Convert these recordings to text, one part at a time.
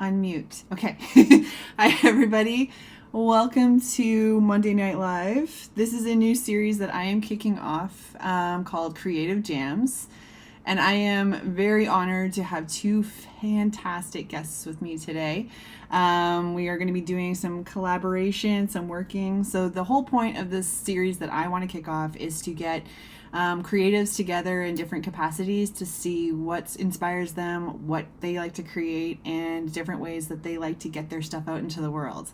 Unmute. Okay. Hi, everybody. Welcome to Monday Night Live. This is a new series that I am kicking off called Creative Jams. And I am very honored to have two fantastic guests with me today. We are going to be doing some collaboration, some working. So, the whole point of this series that I want to kick off is to get creatives together in different capacities to see what inspires them, what they like to create, and different ways that they like to get their stuff out into the world.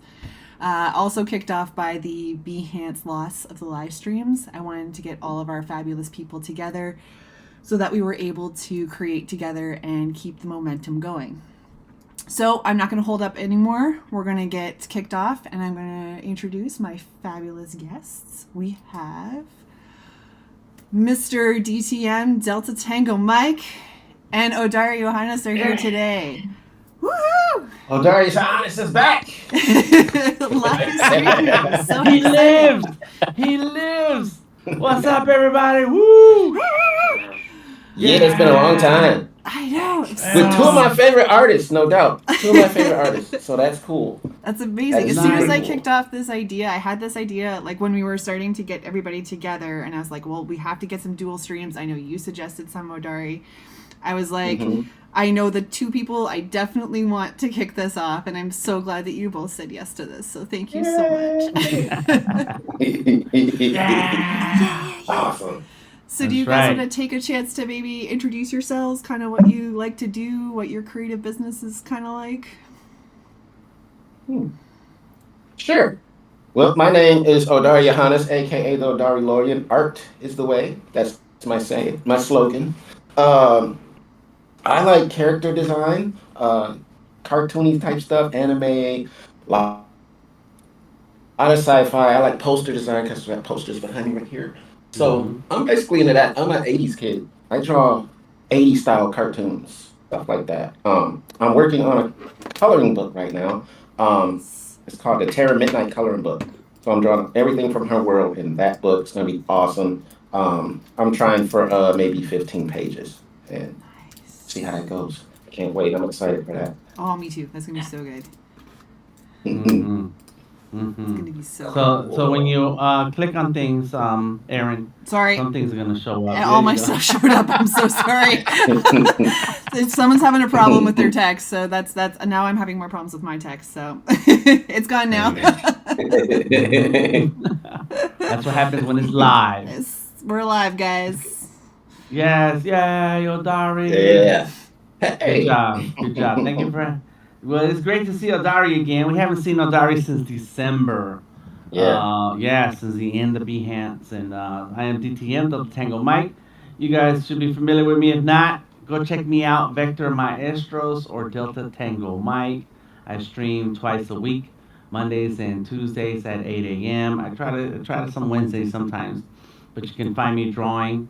Also kicked off by the Behance loss of the live streams. I wanted to get all of our fabulous people together so that we were able to create together and keep the momentum going. So I'm not going to hold up anymore. We're going to get kicked off, and I'm going to introduce my fabulous guests. We have Mr. DTM Delta Tango Mike and Odari Johannes are here today. Woohoo! Odari Johannes is back. Live stream. So He excited. lives. He lives. What's up, everybody? Woo! Yeah, it's been a long time. I know. With two of my favorite artists, no doubt. Two of my favorite artists. So that's cool. That's amazing. That's As soon as I cool. kicked off this idea, I had this idea like when we were starting to get everybody together, and I was like, well, we have to get some dual streams. I know you suggested some, Odari. I was like, I know the two people I definitely want to kick this off, and I'm so glad that you both said yes to this. So thank you so much. Awesome. So do you That's guys right. want to take a chance to maybe introduce yourselves, kind of what you like to do, what your creative business is kind of like? Sure. Well, my name is Odari Johannes, aka the Odari Lorian. Art is the way. That's my saying, my slogan. I like character design, cartoony type stuff, anime, lot of sci-fi. I like poster design because we have posters behind me right here. So I'm basically into that. I'm an '80s kid. I draw '80s style cartoons, stuff like that. I'm working on a coloring book right now. It's called the Terra Midnight Coloring Book. So I'm drawing everything from her world in that book. It's gonna be awesome. I'm trying for maybe 15 pages and see how that goes. Can't wait. I'm excited for that. Oh, me too. That's gonna be so good. It's gonna be so good. So when you click on things, Aaron, Sorry. some things are gonna show up. And There all you my go. stuff showed up. I'm so sorry. Someone's having a problem with their text, so that's now I'm having more problems with my text. So it's gone now. That's what happens when it's live. We're live, guys. Yes, yeah, Odari. Yeah. Good Hey. job. Good job. Thank you for. Well, it's great to see Odari again. We haven't seen Odari since December. Yeah. Since the end of Behance. And I am DTM, the Tango Mike. You guys should be familiar with me. If not, go check me out, Vector Maestros or Delta Tango Mike. I stream twice a week, Mondays and Tuesdays at 8 a.m. I try to some Wednesdays sometimes, but you can find me drawing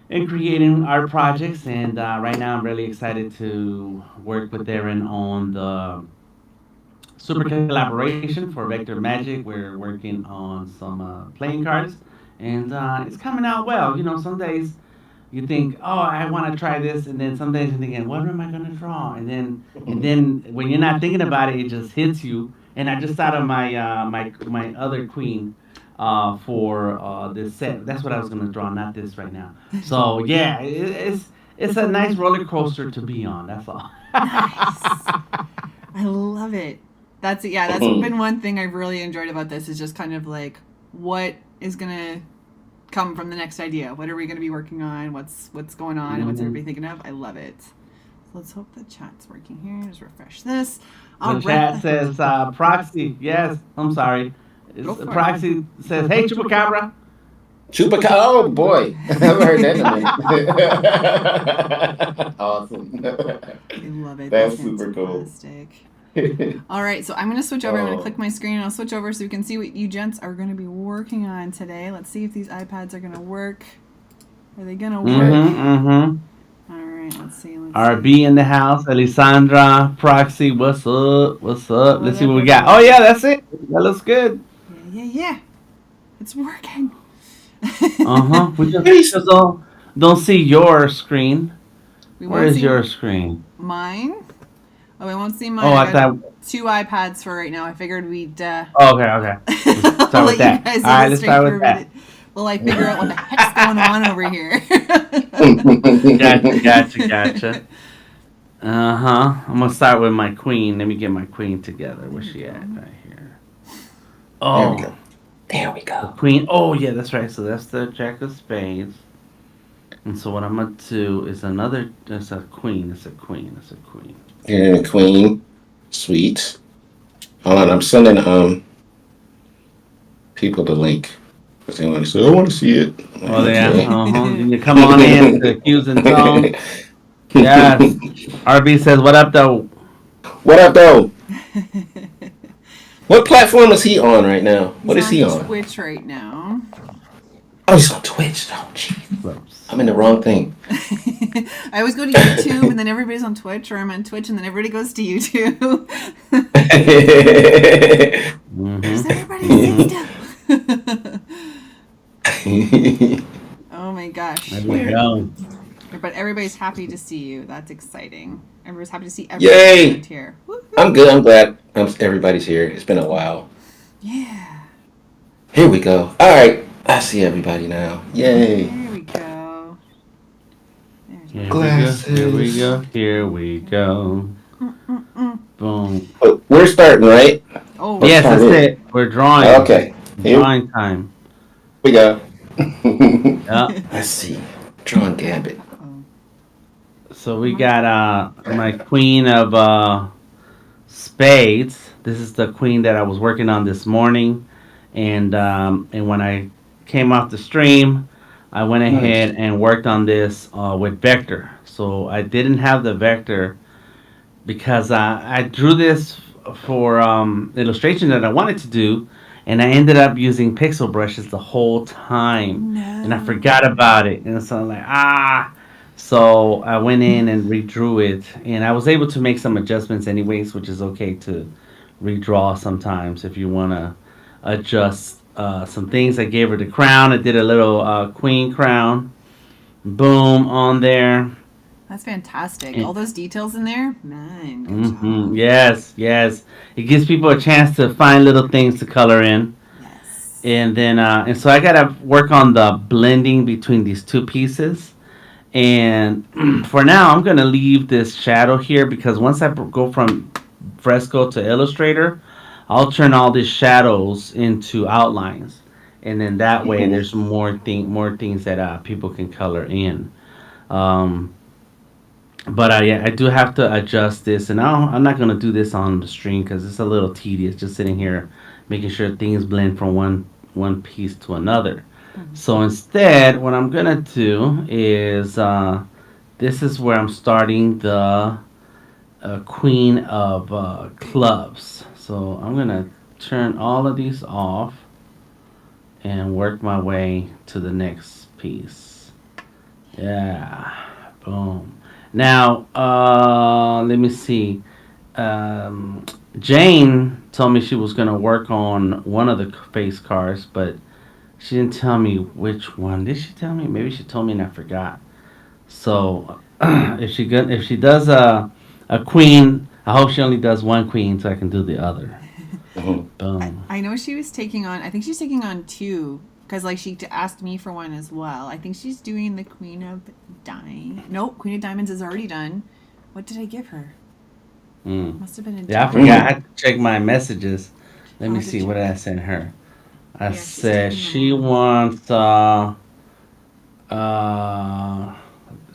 and creating art projects. And right now, I'm really excited to work with Aaron on the super collaboration for Vector Magic. We're working on some playing cards, and it's coming out well. You know, some days you think, oh, I want to try this, and then some days you're thinking, what am I going to draw? And then when you're not thinking about it, it just hits you. And I just thought of my other queen for this set. That's what I was gonna draw, not this right now. So yeah, it's a nice roller coaster to be on. That's all. I love it. That's been one thing I've really enjoyed about this is just kind of like what is gonna come from the next idea. What are we gonna be working on? What's going on? And what's everybody thinking of? I love it. So let's hope the chat's working here. Just refresh this. The chat says proxy. Yes, I'm sorry. Proxy says, "Hey, Chupacabra." Chupacabra. Oh boy, I've heard that name. Awesome. I love it. That's super cool. Fantastic. All right, so I'm going to switch over. I'm going to click my screen and I'll switch over so we can see what you gents are going to be working on today. Let's see if these iPads are going to work. Are they going to work? All right, let's see. RB in the house. Elisandra, Proxy, what's up? What's up? Let's see what we got. Oh, yeah, that's it. That looks good. Yeah. It's working. We just don't see your screen. We Where won't is see your screen? Mine? Oh, I won't see mine. Oh, I I got thought. 2 iPads for right now. I figured we'd Oh, okay. Let's I'll start with let you that. guys All do right, the let's stream start for a with that. minute while I figure out what the heck's going on over here. Gotcha. Uh huh. I'm gonna start with my queen. Let me get my queen together. There Where's we she at? go. Right here. There we Oh, go. There we the go. queen. Oh, yeah, that's right. So that's the jack of spades. And so what I'm gonna do is another. It's a queen. It's a queen. It's a queen. And Queen. Sweet. Hold on, I'm sending people the link. Because they want to say, I want to see it. Oh yeah. Okay. You come on in to Hues and Tones. Yes. RB says, "What up, though?" What up, though? What platform is he on right now? He's What is on he on? Twitch right now. Oh, he's on Twitch. Oh, jeez. Whoops. I'm in the wrong thing. I always go to YouTube and then everybody's on Twitch, or I'm on Twitch and then everybody goes to YouTube. Where's everybody? Sit still. Oh my gosh. There we go. But everybody's happy to see you. That's exciting. Everybody's happy to see everybody Yay! here. I'm good. I'm glad everybody's here. It's been a while. Yeah. Here we go. All right. I see everybody now. Yay. There we go. There's Here we go. Glasses. Here we go. Here we go. Mm-mm-mm. Boom. Oh, we're starting, right? Oh, Let's Yes, start that's it. it. We're drawing. Okay. Here Drawing time. we go. Yeah. Let's see. Drawing Gambit. So we got my queen of spades. This is the queen that I was working on this morning, and when I came off the stream, I went Nice. ahead and worked on this with vector. So I didn't have the vector because I drew this for illustration that I wanted to do, and I ended up using pixel brushes the whole time, and I no. forgot about it, and so I'm like So I went in and redrew it, and I was able to make some adjustments anyways, which is okay to redraw sometimes if you want to adjust some things. I gave her the crown. I did a little queen crown, boom on there. That's fantastic. And All those details in there. Man, good job. Yes. It gives people a chance to find little things to color in, Yes. and so I gotta work on the blending between these two pieces. And for now, I'm gonna leave this shadow here because once I go from Fresco to Illustrator, I'll turn all these shadows into outlines, and then that way Mhm. there's more things that people can color in. Um, but yeah, I do have to adjust this, and I'm not gonna do this on the stream because it's a little tedious just sitting here making sure things blend from one piece to another. So instead, what I'm gonna do is this is where I'm starting the queen of clubs. So I'm gonna turn all of these off and work my way to the next piece. Yeah, boom. Now, let me see. Um, Jane told me she was gonna work on one of the face cards, but she didn't tell me which one. Did she tell me? Maybe she told me and I forgot. So, if she does a queen, I hope she only does one queen so I can do the other. Mhm. Boom. I know she was taking on. I think she's taking on two because like she asked me for one as well. I think she's doing the Queen of Diamonds. Nope, Queen of Diamonds is already done. What did I give her? Mm. Must have been a Yeah, I different. forgot. I had to check my messages. Let I'll me have to see. What check. did I send her? I Yeah, she's said taking she them wants uh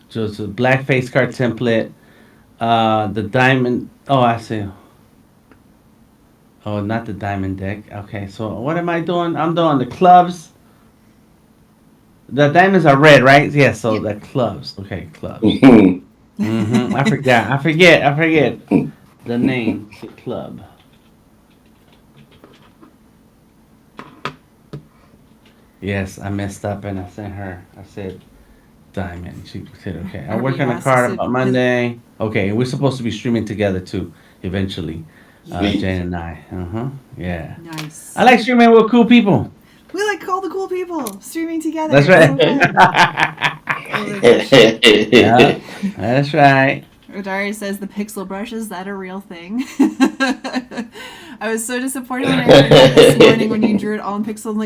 just a black face card template. The diamond. Oh, I see. Oh, not the diamond deck. Okay, so what am I doing? I'm doing the clubs. The diamonds are red, right? Yeah, so Yep. the clubs. Okay, clubs. Mhm. I forgot. I forget the name. The club. Yes, I messed up and I sent her. I said diamond. She said, okay. I'll work RB on a asked card us about if Monday. Okay, we're supposed to be streaming together too, eventually. Sweet. Jane and I. Yeah. nice. I like streaming with cool people. We like all the cool people streaming together. That's It's right. so fun. Oh my gosh. Yeah, that's right. Odari says the pixel brush, is that a real thing? I was so disappointed when I heard that this morning when you drew it all in pixel. I'm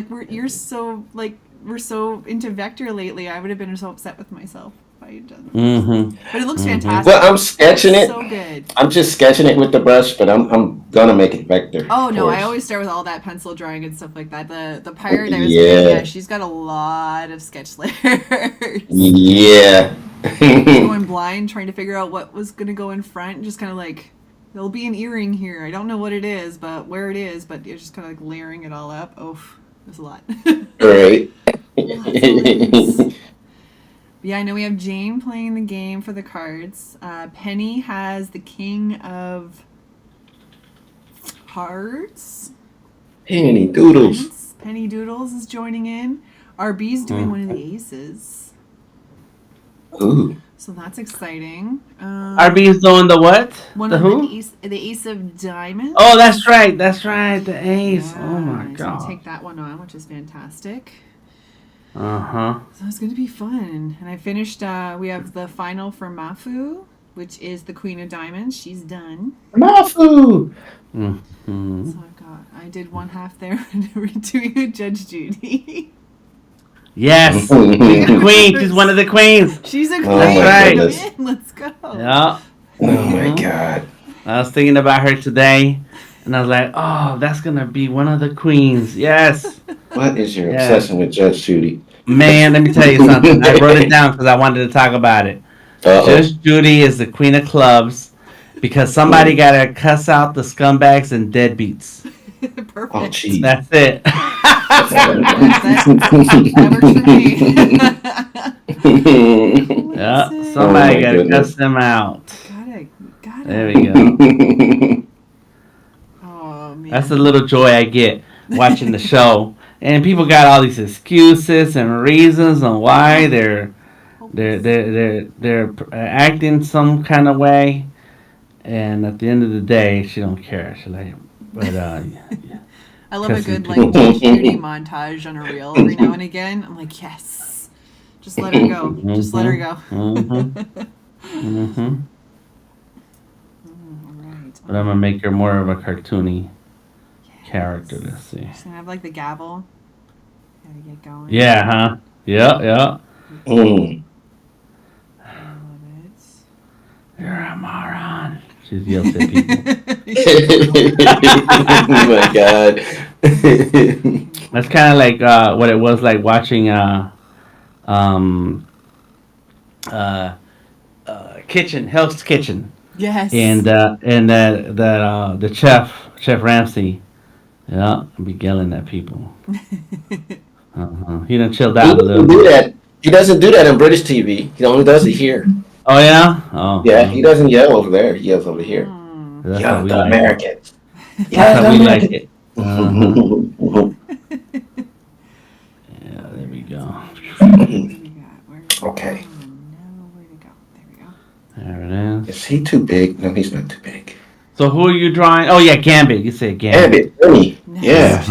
like, we're so into vector lately. I would have been so upset with myself if I had done it. But it looks fantastic. Well, I'm sketching it. So good. I'm just sketching it with the brush, but I'm gonna make it vector. Oh no, I always start with all that pencil drawing and stuff like that. The pirate I was getting, yeah, she's got a lot of sketch layers. Yeah. Going blind, trying to figure out what was gonna go in front, just kind of like, there'll be an earring here. I don't know what it is, but where it is, but you're just kind of like layering it all up. Oh, there's a lot. Right. Yeah, I know we have Jane playing the game for the cards. Penny has the King of Hearts. Penny Doodles. Penny Doodles is joining in. RB's doing one of the aces. Ooh. So that's exciting. RB is doing the what? One the of who? The ace of diamonds. Oh, that's right. That's right. The ace. Yeah, Oh my so god. take that one on, which is fantastic. Uh-huh. So it's going to be fun. And I finished, we have the final for Mafu, which is the Queen of Diamonds. She's done. Mafu! Mm-hmm. So I did one half there and we're doing Judge Judy. Yes. She's a queen. She's one of the queens. She's a queen. Oh my right. goodness. Let's go. Yeah. Oh my god. I was thinking about her today, and I was like, oh, that's going to be one of the queens. Yes. What is your obsession with Judge Judy? Man, let me tell you something. I wrote it down because I wanted to talk about it. Judge Judy is the queen of clubs because somebody got to cuss out the scumbags and deadbeats. Perfect. Oh, geez. That's it. That works for me. Yeah, somebody got to cuss them out. Got it. There we go. Oh, man. That's the little joy I get watching the show. And people got all these excuses and reasons on why they're acting some kind of way. And at the end of the day, she don't care. She like, but I love a good like Judge Judy montage on a reel every now and again. I'm like, yes, just let her go. Just let her go. Right. But I'm gonna make her more of a cartoony character. Let's see. She's gonna have like the gavel. Gotta get going. Yeah, huh? Yeah. I love it. You're a moron. She yells at people. Oh my god. That's kind of like what it was like watching Hell's Kitchen. Yes. And the Chef Ramsay, yeah, be yelling at people. He done chilled out a little. He doesn't do that in British TV. He only does it here. Oh yeah. Oh yeah. He doesn't yell over there. He yells over here. That's yeah, the like Americans. That's how we like it. Yeah, there we go. Okay. There it is. Is he too big? No, he's not too big. So who are you drawing? Oh yeah, Gambit. You said Gambit. Gambit. Nice. Yeah.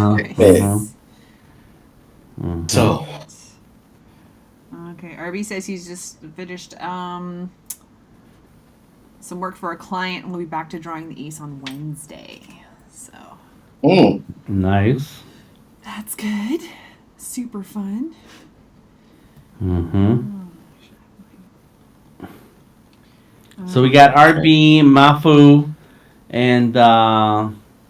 So. Okay, RB says he's just finished some work for a client and we'll be back to drawing the ace on Wednesday. So. Nice. That's good. Super fun. So we got RB, Mafu, and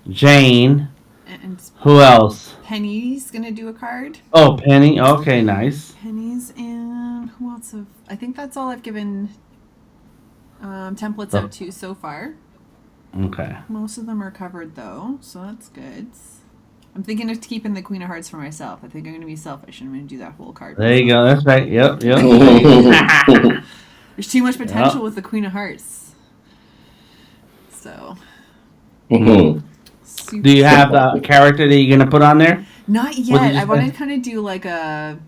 Jane. And who else? Penny's gonna do a card. Oh, Penny. Okay, nice. Penny's and who else? I think that's all I've given templates out to so far. Okay. Most of them are covered though, so that's good. I'm thinking of keeping the Queen of Hearts for myself. I think I'm going to be selfish and I'm going to do that whole card. There you go. That's right. Yep. There's too much potential with the Queen of Hearts. So. Do you have the character that you're going to put on there? Not yet. I want to kind of do like a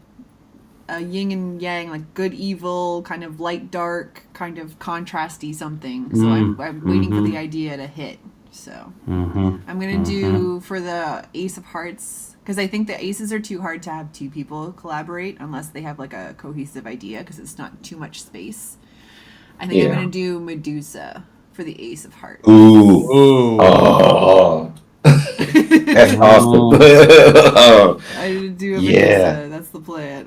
yin and yang, like good, evil, kind of light, dark, kind of contrasty something. So I'm waiting for the idea to hit. So I'm going to do for the Ace of Hearts, because I think the aces are too hard to have two people collaborate unless they have like a cohesive idea, because it's not too much space. I think I'm Yeah. gonna do Medusa for the Ace of Hearts. Ooh. Ooh. Oh, that's awesome. Oh. Oh, I did do a yeah, Medusa. That's the plan.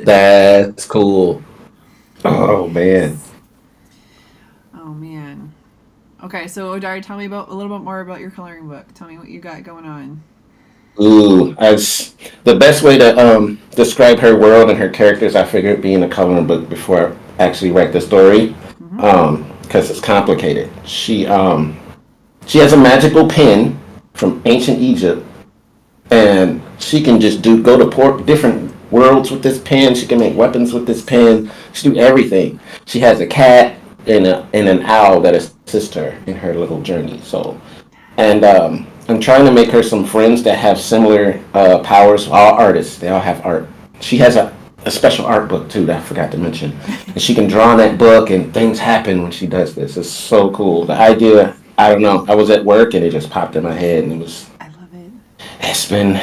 that's cool. Oh man. Nice. Oh man. Okay, so Odari, tell me about a little bit more about your coloring book. Tell me what you got going on. Ooh, as the best way to describe her world and her characters, I figured being a coloring book before I actually write the story, Mm-hmm. because it's complicated. She has a magical pen from ancient Egypt, and she can just do go to different worlds with this pen. She can make weapons with this pen. She do everything. She has a cat and an owl that assist her in her little journey. So, and I'm trying to make her some friends that have similar powers. All artists, they all have art. She has a special art book too that I forgot to mention, and she can draw in that book, and things happen when she does this. It's so cool. The idea, I don't know. I was at work and it just popped in my head, and I love it. it's been,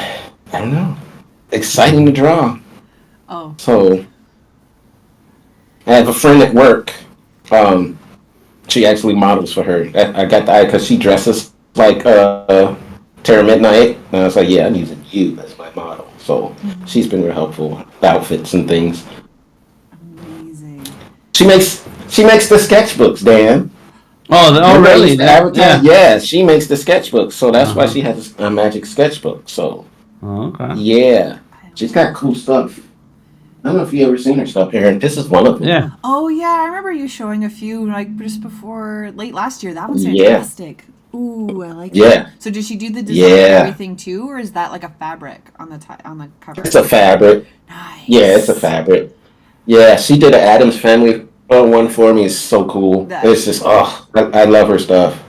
I don't know, exciting to draw. Oh, So I have a friend at work. Um, she actually models for her. I got the eye because she dresses like Terra Midnight, and I was like, yeah, I'm using you as my model. So she's been real helpful with outfits and things. amazing. She makes the sketchbooks, Dan. Oh, oh, Remember I really? used to advertise? Yeah. Yeah, she makes the sketchbooks, so that's why Uh-huh. she has a magic sketchbook. So Oh, okay. yeah, I she's love got cool stuff. I don't know if you ever seen her stuff, Aaron. This is one of them. Yeah. Oh yeah, I remember you showing a few like just before late last year. That one's Yeah, fantastic. Ooh, I like that. yeah, So did she do the design and yeah. everything too, or is that like a fabric on on the It's cover? a fabric. Yeah, it's a Nice. fabric. Yeah, she did an Adams Family one for me. It's so cool. That's It's so just, cool. oh, I love her stuff.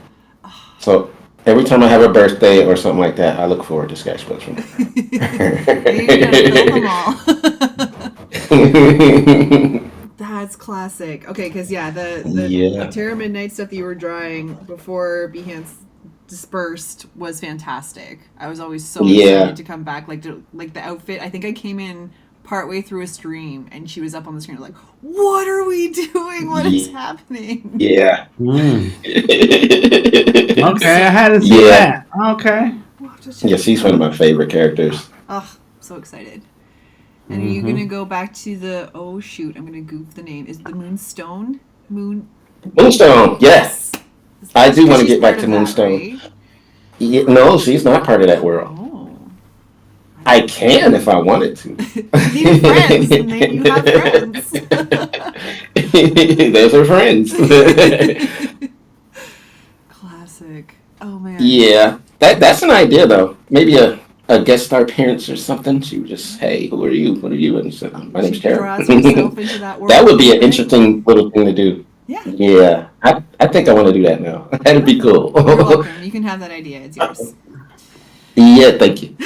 So every time I have a birthday or something like that, I look forward to sketchbooks from You're gonna fill them her. all. That's classic. Okay, because yeah, the Yeah, Terra Midnight stuff that you were drawing before Behance dispersed was fantastic. I was always so excited yeah, to come back. Like the outfit. I think I came in partway through a stream and she was up on the screen like, "What are we doing? What is happening?" yeah. Mm. I'm Okay, I so hadn't seen Yeah, that. Okay. we'll have to check yeah, this she's one of out. my favorite characters. Oh, so excited. And are you gonna Mm-hmm. go back to the oh shoot, I'm gonna goof the name. Is it the Moonstone? Moon Moonstone, yeah. Yes. I do Because want to she's get part back to of that, Moonstone. right? Yeah, no, she's not part of that world. Oh. I I didn't know. can if I wanted to. You need friends, and then you have friends. Those are friends. Classic. Oh man. Yeah, that's an idea though. Maybe a guest star appearance or something. She would just, hey, who are you? What are you? And say, my She name's Tara. draws herself into that That world a would be little an bit. interesting little thing to do. Yeah. Yeah, I think I want to do that now. That'd be cool. You're welcome. You can have that idea. It's yours. Yeah, thank you.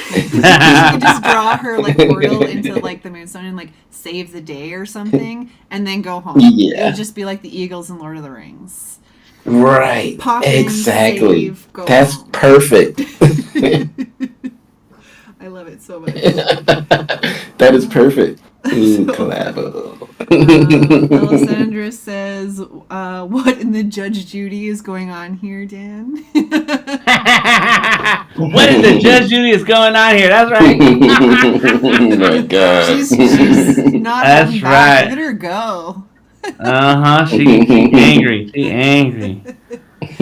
She could just draw her like portal into like the moonstone and like save the day or something, and then go home. It would Yeah, just be like the Eagles in Lord of the Rings. right. Pop in, Exactly. save, go That's home. perfect. I love it so much. That is perfect. Ooh, So collabo. Alessandra says, "What in the Judge Judy is going on here, Dan?" What in the Judge Judy is going on here? That's right. Oh my god. She's not holding That's back. Look right. at her go. Uh-huh. She angry. She angry.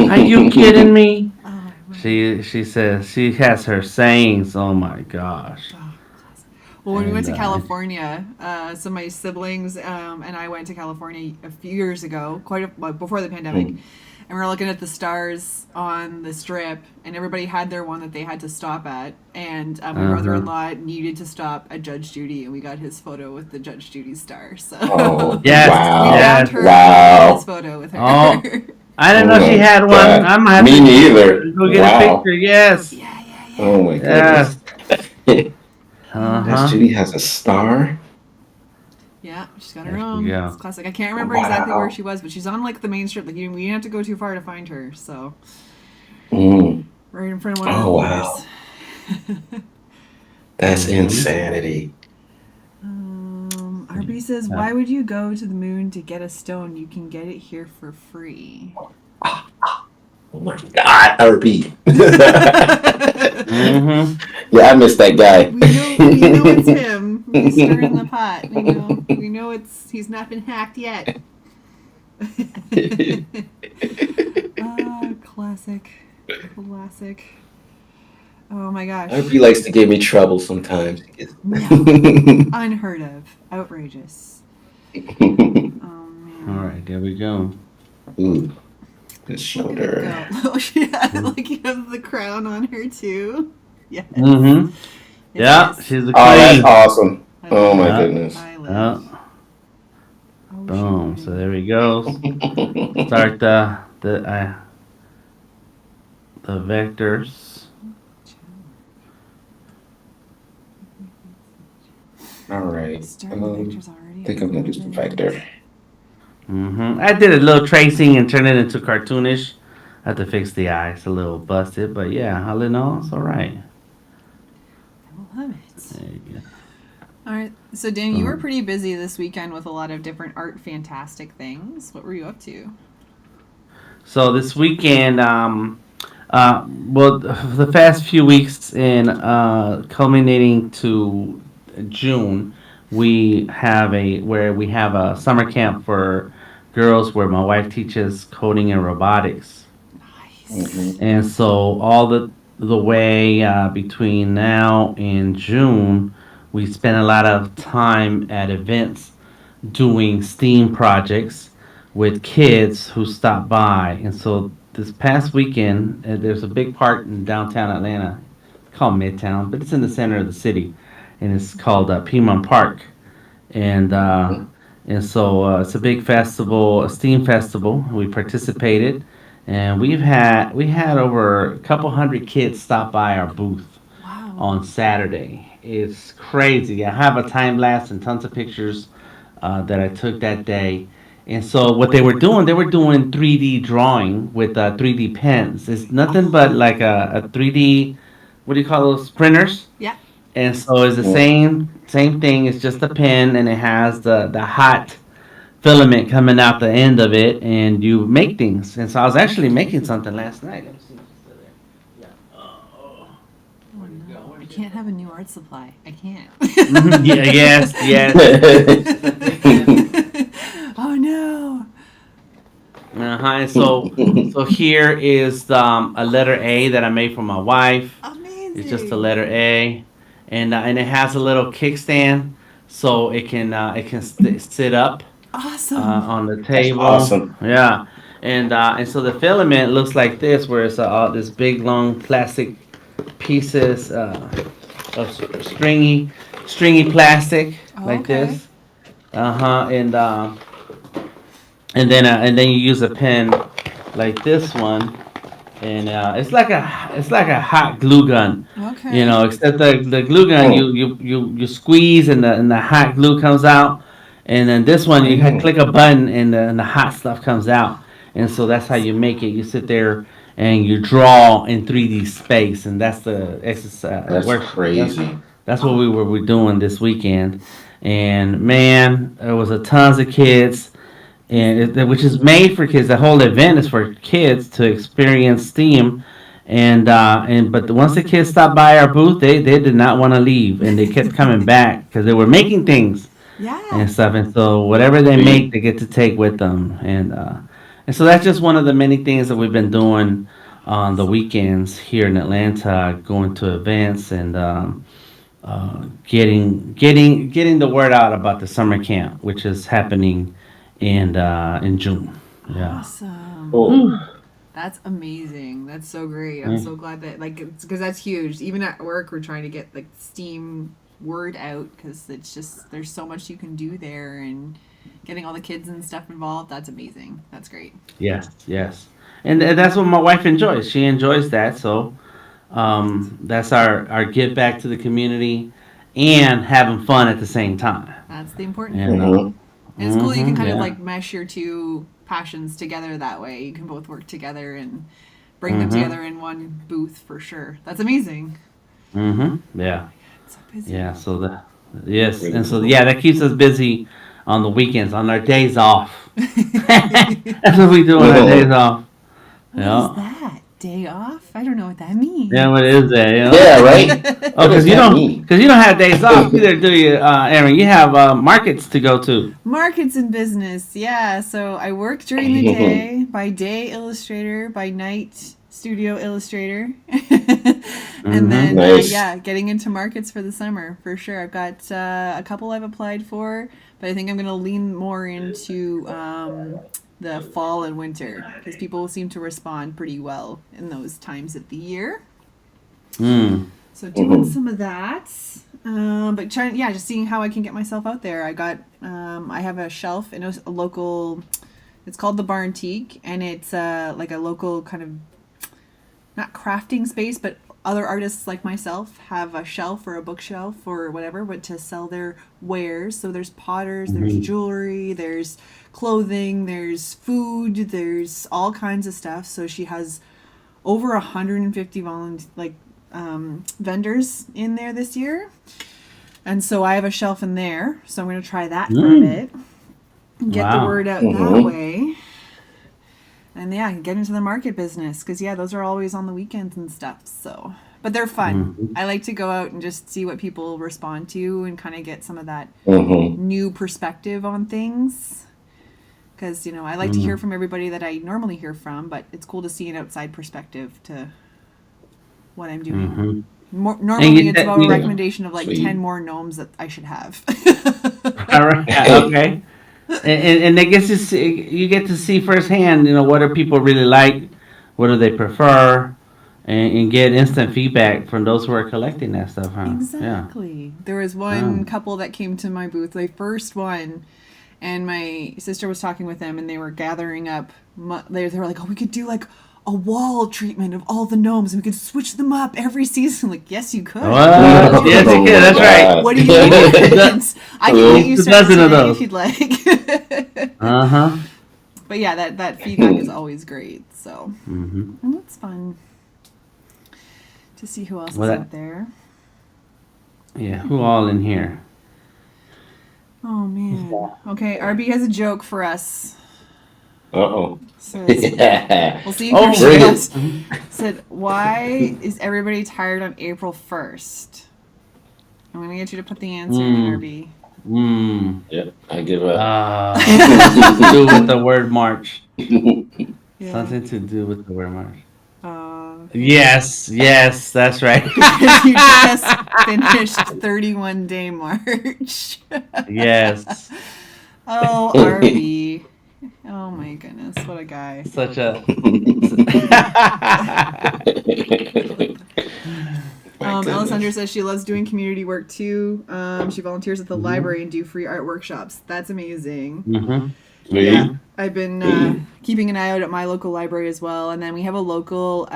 Are you kidding me? Oh, I love it. She says she has her sayings. Oh my gosh. Oh, classic. Well, when we went And to California, so my siblings and I went to California a few years ago, well, before the pandemic, and we were looking at the stars on the strip, and everybody had their one that they had to stop at, and my uh-huh. brother-in-law needed to stop at Judge Judy, and we got his photo with the Judge Judy star. So Oh Yes, we wow. found yes. her, and we got his Wow. photo with Oh, her. I didn't Oh know she my had one. god. I'm gonna have Me to neither. go get a Wow. picture. Yes, Yeah, yeah, yeah. Oh my goodness. yes. Jess Uh-huh. Judy has a star? Yeah, she's got her There she own. It's go. classic. I can't remember exactly where Wow. she was, but she's on like the main strip. Like we didn't have to go too far to find her. So Mm. right in front of one of the Oh theaters. wow. That's Mm-hmm. insanity. Our Sharpie says, Yeah. "Why would you go to the moon to get a stone? You can get it here for free." Oh my God, RP. Mm-hmm. Yeah, I miss that guy. We know it's him. He's stirring the pot. We know he's not been hacked yet. Classic. Classic. Oh my gosh. RP likes to give me trouble sometimes. No. Unheard of. Outrageous. Oh All man. right, there we go. Ooh, his Look at her shoulder. go. Oh yeah, like you have the crown on her too. Yes. Mm-hmm. It's Yeah, nice. she's a Oh, that's queen. awesome. I Oh my live. Yeah, goodness. I yeah. live. Oh Boom. So shoot. there he goes. Start the vectors. All right. Start the vectors already. I think I'm gonna do some vector. Mm-hmm. I did a little tracing and turned it into cartoonish. I had to fix the eye. It's a little busted, but yeah, all in all, it's all right. I love it. There you go. All right. So Dan, you were Boom. pretty busy this weekend with a lot of different art fantastic things. What were you up to? So this weekend, well, the past few weeks in culminating to June, we have a summer camp for girls where my wife teaches coding and robotics, Nice. Hmm. and so all the way between now and June, we spend a lot of time at events doing STEAM projects with kids who stop by. And so this past weekend, there's a big park in downtown Atlanta called Midtown, but it's in the center of the city, and it's called Piedmont Park. And it's a big festival, a STEAM festival. We participated, and we had over a couple hundred kids stop by our booth Wow. on Saturday. It's crazy. I have a time lapse and tons of pictures that I took that day. And so what they were doing 3D drawing with 3D pens. It's nothing but like a 3D, what do you call those, printers? Yeah. And so it's the same thing. It's just a pen, and it has the hot filament coming out the end of it, and you make things. And so I was actually making something last night. Let me see if it's still there. Yeah. Oh, Oh where'd it go? no. Where'd I it can't have a new art supply. I can't. Mhm. Yeah, yes, yes. Oh no. Uh-huh. So here is a letter A that I made for my wife. It's just a Amazing. letter A, and it has a little kickstand, so it can sit up Awesome. on the That's table. awesome. Yeah, and so the filament looks like this, where it's this big long plastic pieces of stringy plastic Oh, like okay. this. Uh-huh. And then you use a pen like this one, and it's like a hot glue gun, Okay. except the glue gun Mm. you squeeze and the hot glue comes out, and then this one you Mm. click a button and the hot stuff comes out, and so that's how you make it. You sit there and you draw in 3D space, and that's the exercise That's work. crazy. That's what Oh, we were doing this weekend, and man, there was a tons of kids, is which is made for kids. The whole event is for kids to experience STEAM, but once the kids stopped by our booth, they did not want to leave, and they kept coming back because they were making things yeah. and stuff. And so whatever they See, make, they get to take with them, and so that's just one of the many things that we've been doing on the weekends here in Atlanta, going to events and getting the word out about the summer camp, which is happening in June. Yeah. Awesome. cool. Whew. That's amazing. That's so great. I'm Yeah. so glad that because that's huge. Even at work, we're trying to get like Steam word out because it's just there's so much you can do there and getting all the kids and stuff involved. That's amazing. That's great. Yes, yes, and that's what my wife enjoys. She enjoys that, so that's our give back to the community and having fun at the same time. That's the important And part. Hmm. And it's cool you can kind of yeah. like mesh your two passions together that way. You can both work together and bring them Mm-hmm. together in one booth for sure. That's amazing. Mm-hmm. Yeah. So busy. Yeah. So Yes, Really and so cool. yeah, that keeps us busy on the weekends, on our days off. That's what we do on our days off. What is Yeah, that? Day off? I don't know what that yeah, what means. is that? You know, Yeah, right. oh, What does that mean? because you don't have days off either, do you, Aaron? You have markets to go to. Markets and business, yeah. So I work during the day, by day illustrator, by night studio illustrator. And Mm-hmm. then, Nice. yeah, getting into markets for the summer for sure. I've got a couple I've applied for, but I think I'm going to lean more into the fall and winter because people seem to respond pretty well in those times of the year. Mm. So doing Mhm. some of that, but trying, yeah, just seeing how I can get myself out there. I have a shelf in a local. It's called the Barn Teak, and it's like a local kind of not crafting space, but other artists like myself have a shelf or a bookshelf or whatever, but to sell their wares. So there's potters, there's Mm-hmm. jewelry, there's clothing, there's food, there's all kinds of stuff. So she has over 150 vendors in there this year. And so I have a shelf in there. So I'm going to try that for a Mm. bit. Get the Wow. word out that Mhm. way. And yeah, get into the market business because yeah, those are always on the weekends and stuff. So, but they're fun. Mm-hmm. I like to go out and just see what people respond to and kind of get some of that Mhm. new perspective on things. Because I like to hear Mm-hmm. from everybody that I normally hear from, but it's cool to see an outside perspective to what I'm doing. Mm-hmm. And Normally, you, it's about a Yeah. recommendation of like 10 Sweet. more gnomes that I should have. all right, okay. And they get to see, you get to see firsthand, what do people really like, what do they prefer, and get instant feedback from those who are collecting that stuff, huh? Yeah. Exactly. There was one Oh. couple that came to my booth, the first one, and my sister was talking with them, and they were gathering up. They were like, "Oh, we could do like a wall treatment of all the gnomes, and we could switch them up every season." Like, yes, you could. What? Yes, you Oh can. my That's right. What God. do you At need? I can get you least a started dozen of today if those. you'd like. Uh huh. But yeah, that feedback is always great. So Mm-hmm. it's fun to see who else Well, is that, out there. yeah. Who all in here? Oh man. Okay, RB has a joke for us. Uh-oh. Says Yeah. we'll see if you're Oh, Bring okay. it. stressed. Said, why is everybody tired on April 1st? I'm gonna get you to put the answer in, Mm. RB. Mm. Yep, I give up. Something to do with the word March. Yeah. Something to do with the word March. Yeah. Yes, yes, that's right. Because you just finished 31-day March. Yes, Oh, RB. Oh my goodness, what a guy. such a. My Alessandra goodness. says she loves doing community work too. She volunteers at the Mhm. library and do free art workshops. That's amazing. Mhm. Yeah, Sweet. I've been keeping an eye out at my local library as well. And then we have a local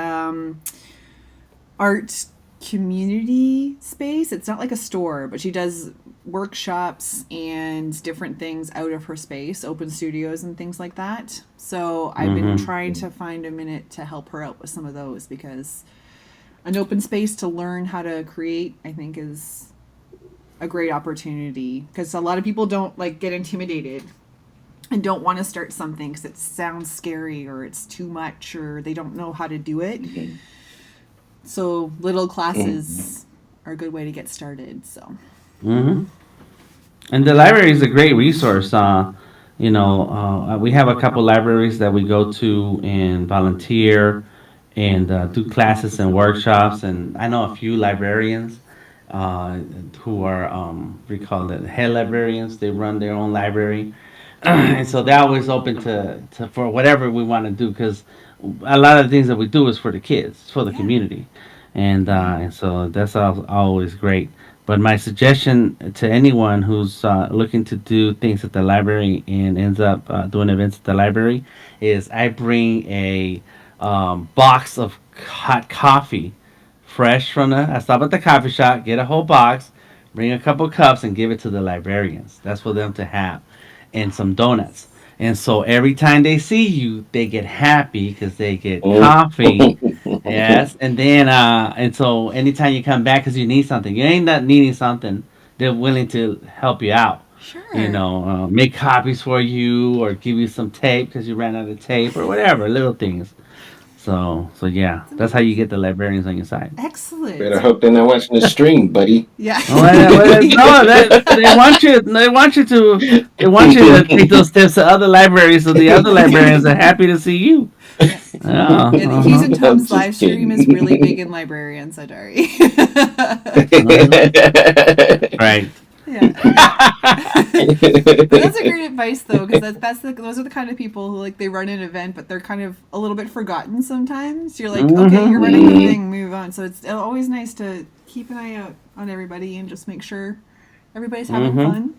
art community space. It's not like a store, but she does workshops and different things out of her space, open studios and things like that. So I've been Mhm. trying to find a minute to help her out with some of those because an open space to learn how to create, I think, is a great opportunity because a lot of people don't like get intimidated and don't want to start something because it sounds scary or it's too much or they don't know how to do it. Mhm. So little Mhm. classes are a good way to get started. So Mhm. And the library is a great resource. We have a couple libraries that we go to and volunteer and do classes and workshops. And I know a few librarians uh, who are, we call it head librarians. They run their own library. And so they're always open to for whatever we want to do because a lot of the things that we do is for the kids, it's for the yeah, community, and so that's always great. But my suggestion to anyone who's looking to do things at the library and ends up doing events at the library is I bring a box of hot coffee, fresh from the. I stop at the coffee shop, get a whole box, bring a couple cups, and give it to the librarians. That's for them to have, and some donuts. And so every time they see you, they get happy because they get coffee. Yes, and then and so anytime you come back because you need something, you ain't not needing something. they're willing to help you out. You Sure. know, make copies for you or give you some tape because you ran out of tape or whatever, little things. So yeah, It's that's how you amazing. get the librarians on your side. Excellent. Better So, hope they're not watching the stream, buddy. yeah. No, they want you. They want you to. They want you to take those tips to other libraries, so the other librarians are happy to see you. Yeah. Yeah. Yeah, the Hues and I'm Tom's live just stream kidding. is really big in librarians, Odari. Mhm. Right. Yeah, yeah. But that's a great advice though, because those are the kind of people who like they run an event, but they're kind of a little bit forgotten sometimes. You're like, okay, you're Hmm. running the Mhm. thing, move on. So it's always nice to keep an eye out on everybody and just make sure everybody's having Hmm. fun.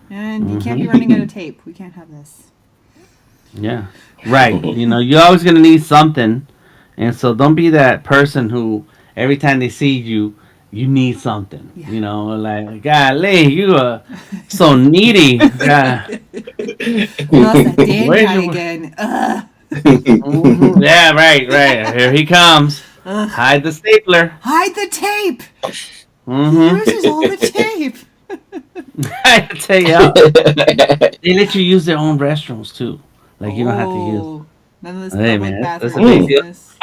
And you can't be Hmm. running out of tape. We can't have this. Yeah. Right. You know, you're always gonna need something, and so don't be that person who every time they see you, you need something. Yeah. You know, like golly, you are so needy. God, We lost that Dan where's guy your? again. Ugh. Mhm. Yeah. Right. Right. Here he comes. Ugh. Hide the stapler. Hide the tape. He Mm-hmm. uses all the tape. I tell you, they let you use their own restrooms too. Like you don't have to use. Oh, none of this Hey public man, that's a bathroom big deal. business.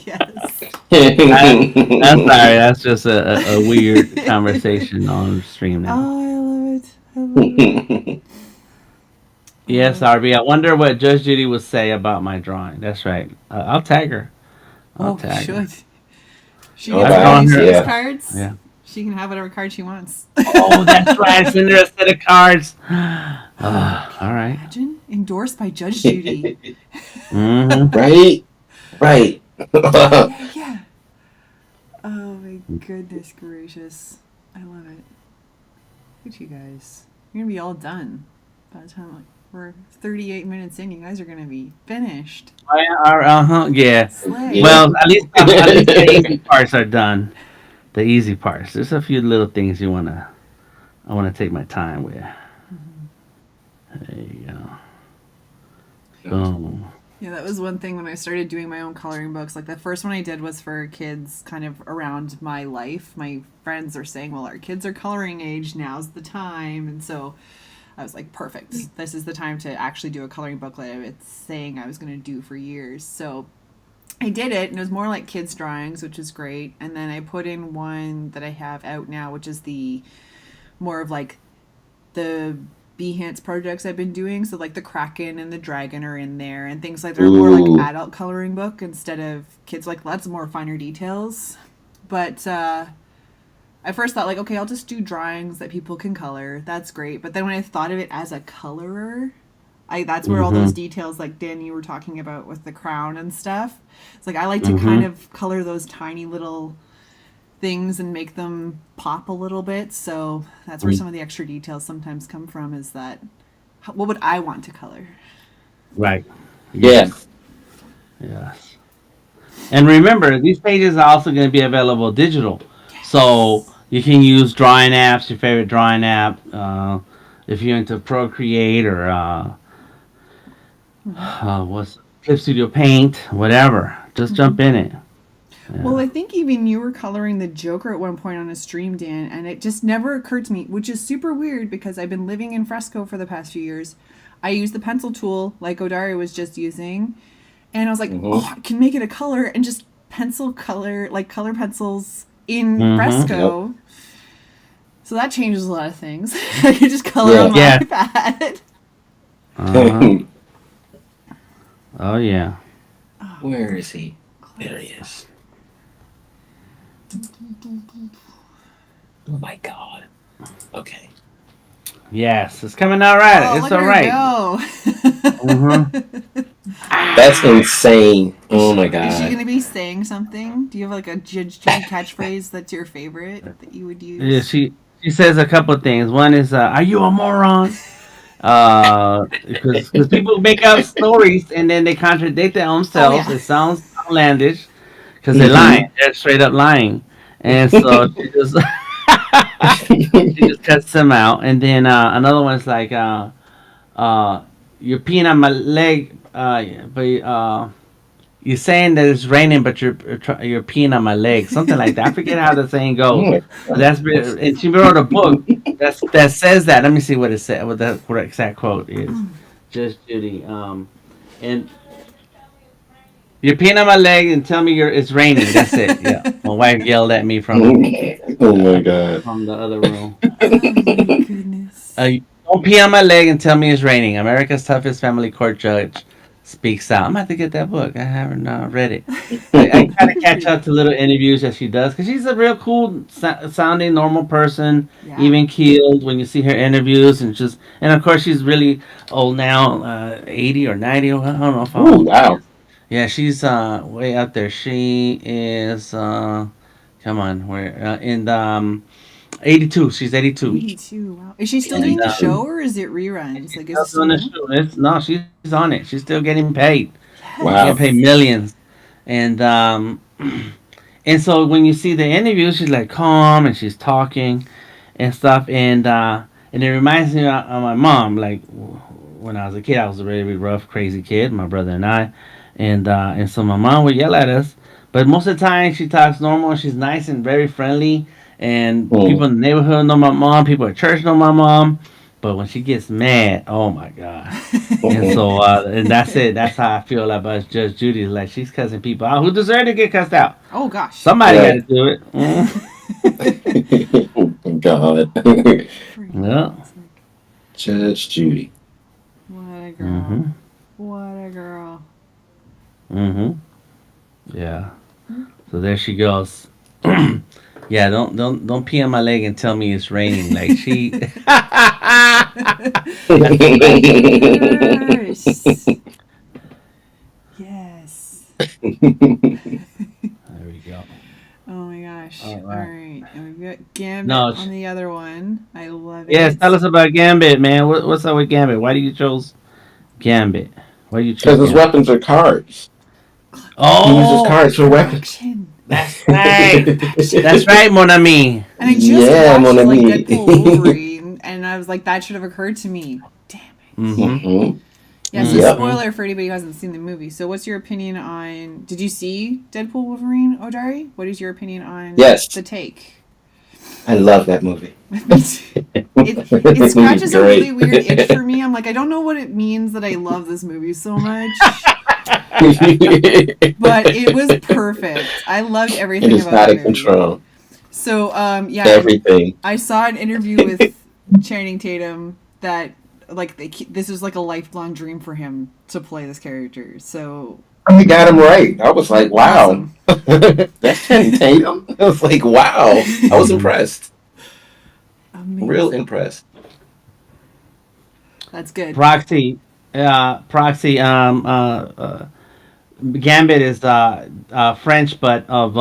Yes. I'm sorry, that's just a weird conversation on stream now. Oh, I love it. I love it. Yes, Uh, RB. I wonder what Judge Judy would say about my drawing. That's right. I'll tag her. I'll oh, tag her. should. She Oh, gets I've her drawn nice, her. Christmas yeah. cards. Yeah. She can have whatever card she wants. Oh, that's right. Send her a set of cards. All Can you right. imagine? Endorsed by Judge Judy. Mm-hmm. Right? Right. Yeah, yeah, yeah. Oh my goodness gracious. I love it. Look at you guys. You're gonna be all done by the time like we're 38 minutes in. You guys are gonna be finished. Uh-huh. Yeah. Slay. Yeah. Well, at least the easy parts are done. The easy parts. There's a few little things I wanna take my time with. Mhm. There you go. Boom. Yeah, that was one thing when I started doing my own coloring books. Like the first one I did was for kids kind of around my life. My friends are saying, well, our kids are coloring age, now's the time. And so I was like, perfect. This is the time to actually do a coloring book that it's saying I was going to do for years. So I did it, and it was more like kids' drawings, which is great. And then I put in one that I have out now, which is the more of like the Behance projects I've been doing. So like the Kraken and the Dragon are in there and things like they're more like Ooh. adult coloring book instead of kids, like lots more finer details. But I first thought like, okay, I'll just do drawings that people can color. That's great. But then when I thought of it as a colorer, that's where all those Mm-hmm. details like Dan you were talking about with the crown and stuff. It's like I like to kind Mm-hmm. of color those tiny little things and make them pop a little bit. So that's where some of the extra details sometimes come from. Is that what would I want to color? Right. Yeah. Yes. Yes. And remember, these pages are also going to be available digital. So Yes. you can use drawing apps, your favorite drawing app. If you're into Procreate or Mm-hmm. what's Clip Studio Paint, whatever, just Mm-hmm. jump in it. Well, Yeah. I think even you were coloring the Joker at one point on a stream, Dan, and it just never occurred to me, which is super weird because I've been living in fresco for the past few years. I use the pencil tool like Odari was just using, and I was like, Hmm. oh, I can make it a color and just pencil color, like color pencils in Mm-hmm. Yep. fresco. So that changes a lot of things. I can just color Yeah. on my Yeah. iPad. Uh-huh. Oh yeah. Oh, Where is he? There he close. is. Oh my God. Okay. Yes, it's coming out right. Oh, It's look at all her right. Mm-hmm. go. That's insane. Is Oh she my is she God. gonna be saying something? Do you have like a Judge Judy catchphrase that's your favorite that you would Yeah, use? she says a couple of things. One is, "Are you a moron?" Because people make up stories and then they contradict their own Oh selves. yeah. It sounds outlandish because they're lying. Hmm. They're straight up lying, and so she just she just cuts them out. And then another one's like, uh, "You're peeing on my leg, but you're saying that it's raining, but you're peeing on my leg, something like that. I forget how the saying Oh goes. my But and she wrote a book that says that. Let me see what it said. What the correct exact quote is. Just Judy. And you're peeing on my leg and tell me it's raining. That's it. Yeah. My wife yelled at me Oh my God. from the other room. Oh my goodness. Don't pee on my leg and tell me it's raining. America's toughest family court judge speaks out. I'm about to get that book. I haven't read it. I try to catch Pretty up good. to little interviews that she does because she's a real cool sounding normal person, Yeah. even keeled when you see her interviews and of course she's really old now, 80 or 90. I don't know how Oh old she wow. is. Yeah, she's way up there. She is come on, where in 82. She's 82. 82. Wow. Is she still And doing the show or is it reruns? she's Like, is still it still doing the going? show. No, she's on it. She's still getting paid. She's getting Wow. paid Yes. millions. And and so when you see the interview, she's like calm and she's talking and stuff. And it reminds me of my mom. Like when I was a kid, I was a really rough, crazy kid. My brother and I, and so my mom would yell at us. But most of the time, she talks normal. She's nice and very friendly. And people Mm. in the neighborhood know my mom. People at church know my mom. But when she gets mad, oh my god! And Mhm. so, and that's it. That's how I feel about Judge Judy. Like she's cussing people out who deserve to get cussed out. Oh gosh. Somebody got to Right. do it. Oh my God. For Yeah. heaven's sake. Judge Judy. What a girl. Mhm. What a girl. Mhm. Yeah. So there she goes. Yeah. Don't pee on my leg and tell me it's raining. Like she. That's right. Yes. Yes. There we go. Oh my gosh. All All right. right. And we've got Gambit No. on the other one. I love Yes. Tell it. us about Gambit, man. What's up with Gambit? Why do you chose Gambit? Why do you choose Because his Gambit? weapons are cards. He uses Oh, cards for weapons. Perfection. that's right. That's Perfection. right, mon ami. And I just Yeah, watched mon like ami. Deadpool Wolverine and I was like, that should have occurred to me. Damn it. Mm-hmm. Hmm. Yeah, so Yep. Mm-hmm. spoiler for anybody who hasn't seen the movie. So what's your opinion on did you see Deadpool Wolverine, Odari? What is your opinion on the Yes. take? I love that movie. Me too. It It was scratches a really great. weird itch for me. I'm like, I don't know what it means that I love this movie so much, but it was perfect. I loved It everything is about the not in movie. control. So, yeah, and Everything. I saw an interview with Channing Tatum that like this was like a lifelong dream for him to play this character. So I got him right. I was like, wow. awesome. That's Channing Tatum. I was like, wow. I was Mm-hmm. impressed. Real Amazing. impressed. That's good. Proxy. Gambit is French, but of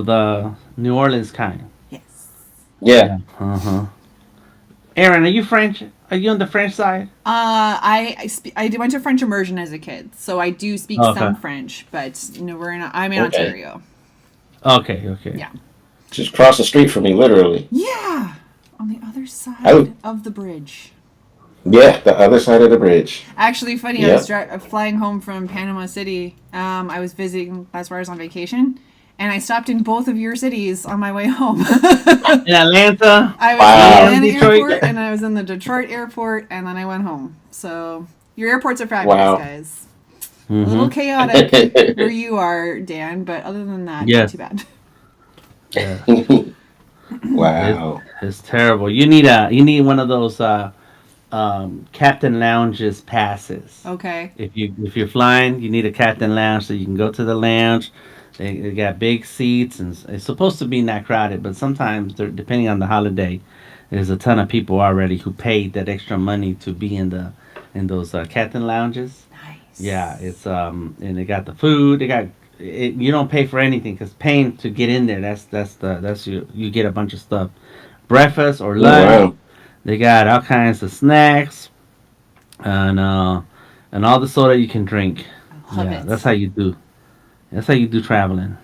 the New Orleans kind. Yes. Yeah. Yeah. Uh huh. Aaron, are you French? Are you on the French side? I went to French immersion as a kid, so I do speak Okay. some French, but I'm in Okay. Ontario. Okay. Okay. Yeah. Just cross the street from me, literally. Yeah. On the other I, side of the bridge. yeah, the other side of the bridge. Actually, funny, I was Yep. flying home from Panama City. I was visiting, that's where I was on vacation, and I stopped in both of your cities on my way home. In Atlanta I was in the Wow. and Atlanta Detroit. airport, and I was in the Detroit airport, and then I went home. So, your airports are fabulous, Wow. guys. A little Mm-hmm. chaotic where you are, Dan, but other than that, not too Yes. bad. Yeah. It's Wow. it's terrible. You need one of those Captain Lounges passes. Okay. If you're flying, you need a Captain Lounge so you can go to the lounge. They got big seats and it's supposed to be not crowded, but sometimes depending on the holiday, there's a ton of people already who paid that extra money to be in those Captain Lounges. Yeah, Nice. it's and they got the food. You don't pay for anything because paying to get in there. That's you get a bunch of stuff, breakfast or Oh, lunch. wow. They got all kinds of snacks and all the soda you can drink. I love Yeah, it. that's how you do traveling.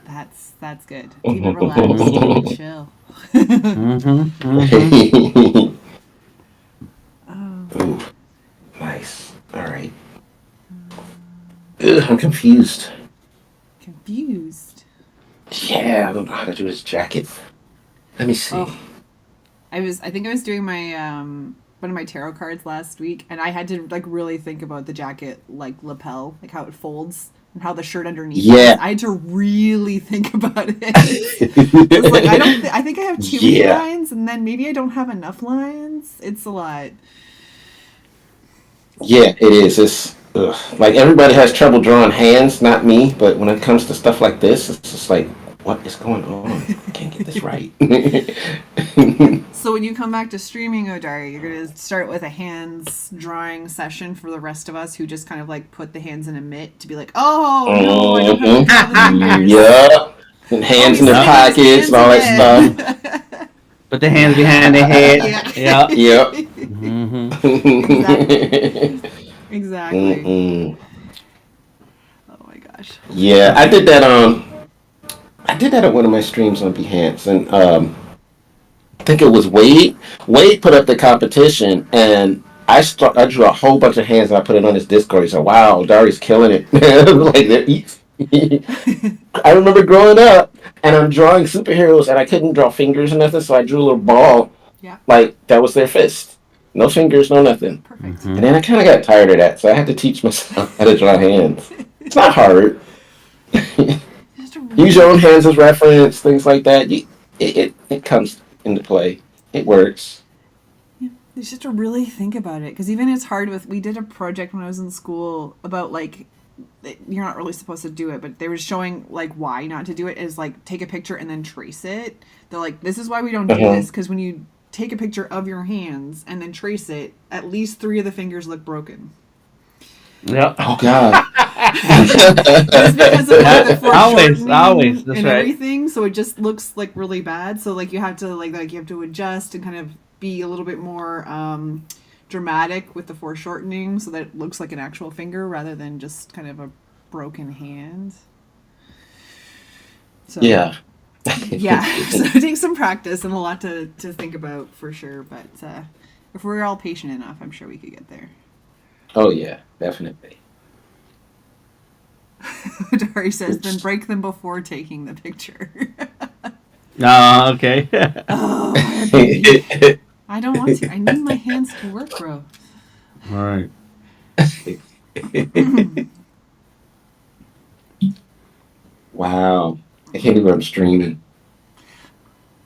That's good. Keep it relaxed. Keep it chill. Mhm. Mhm. Oh. Ooh, nice. All right. Ugh, I'm confused. Yeah, I don't know how to do this jacket. Let me see. Oh, I think I was doing my one of my tarot cards last week, and I had to like really think about the jacket like lapel, like how it folds and how the shirt underneath is. Yeah. I had to really think about it. It's like I think I have too many Yeah. lines, and then maybe I don't have enough lines. It's a lot. Yeah, it is. It's like everybody has trouble drawing hands, not me. But when it comes to stuff like this, it's just like, what is going on? I can't get this right. So when you come back to streaming, Odari, you're gonna start with a hands drawing session for the rest of us who just kind of like put the hands in a mitt to be like, oh no, I don't have Mhm. control of the fingers. Yeah, and Oh, hands he's in their sitting on his pockets hands and all that again. stuff. Put the hands behind their head. Yeah. Yep. Yep. Mm-hmm. Exactly. Exactly. Mm-mm. Oh my gosh. Yeah, I did that. I did that at one of my streams on Behance, and I think it was Wade. Wade put up the competition, and I drew a whole bunch of hands, and I put it on his Discord. He said, "Wow, Dari's killing it." Like I remember growing up, and I'm drawing superheroes, and I couldn't draw fingers or nothing, so I drew a little ball, Yeah. like that was their fist, no fingers, no nothing. Perfect. And then I kind of got tired of that, so I had to teach myself how to draw hands. It's not hard. Just a Use your own really, hands as reference, things like that. It comes into play. It works. it's just to really think about it because even it's hard with. We did a project when I was in school about like you're not really supposed to do it, but they were showing like why not to do it is like take a picture and then trace it. They're like, this is why we don't do Uh-huh. this because when you take a picture of your hands and then trace it, at least 3 of the fingers look broken. Yep. Oh God. Just because of like the Always. foreshortening That's and right. everything, so it just looks like really bad. So like you have to like you have to adjust and kind of be a little bit more dramatic with the foreshortening so that it looks like an actual finger rather than just kind of a broken hand. So Yeah. yeah, so it takes some practice and a lot to think about for sure. But if we're all patient enough, I'm sure we could get there. Oh yeah, definitely. Dory says, then break them before taking the picture. Oh, okay. Oh, I don't want to. I need my hands to work, bro. All right. Wow. I can't believe I'm streaming.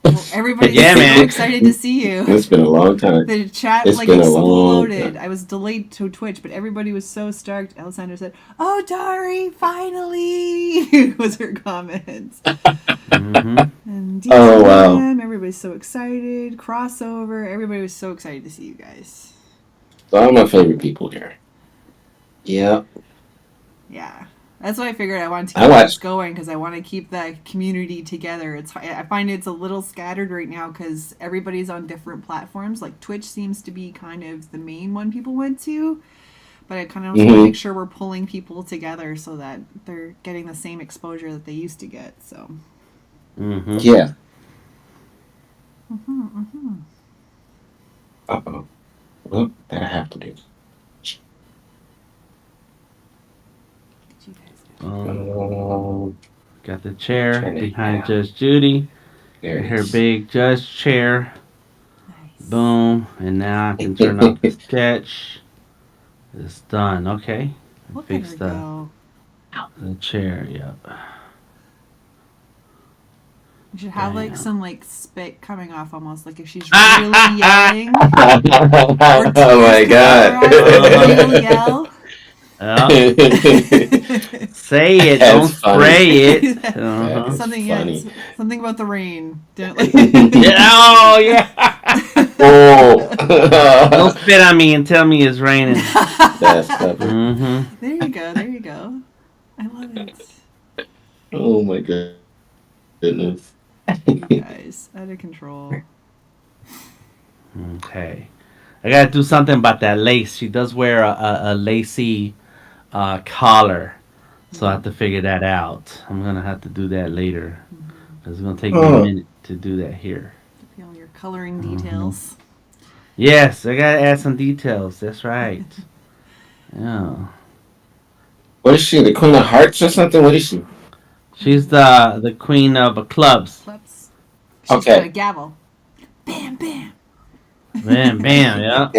Well, everybody's Yeah, so man. excited to see you. It's been a long time. The chat It's like been a long exploded. time. I was delayed to Twitch, but everybody was so stoked. Alessandra said, "Oh, Dari, finally!" was her comment. Mm-hmm. And DTM, Oh wow. everybody's so excited. Crossover, everybody was so excited to see you guys. So all my favorite people here. Yeah. Yeah, that's why I figured I wanted to I keep this watched. going because I want to keep the community together. I find it's a little scattered right now because everybody's on different platforms. Like Twitch seems to be kind of the main one people went to, but I kind of just want to make sure we're pulling people together so that they're getting the same exposure that they used to get. So. Mm-hmm. Yeah. Mm-hmm. Uh-oh. Well, that I have to do. You guys do. Got the chair Turn it behind down. Judge Judy. There it Her is. big judge chair. Nice. Boom. And now I can turn off the sketch. It's done. Okay. Look at Fix her the go. chair. Yep. You should have like Damn. some like spit coming off almost like if she's really yelling. Or Oh tears my coming out of her eyes, God. like a real yell. Yeah. Say it. That's Don't funny. spray it. That Uh-huh. is Something, funny. something about the rain. Don't like. Yeah, oh, yeah. Oh. Don't spit on me and tell me it's raining. That's clever. Mm-hmm. There you go. There you go. I love it. Oh my goodness. You guys, out of control. Okay. I gotta do something about that lace. She does wear a lacy collar. So I have to figure that out. I'm gonna have to do that later. It's gonna take me a Oh. minute to do that here. Feel your coloring details. Yes, I gotta add some details. That's right. Yeah. What is she? The Queen of Hearts or something? What is she? She's the queen of clubs. Clubs. She's Okay. got a gavel. Bam, bam. Bam, bam, yeah.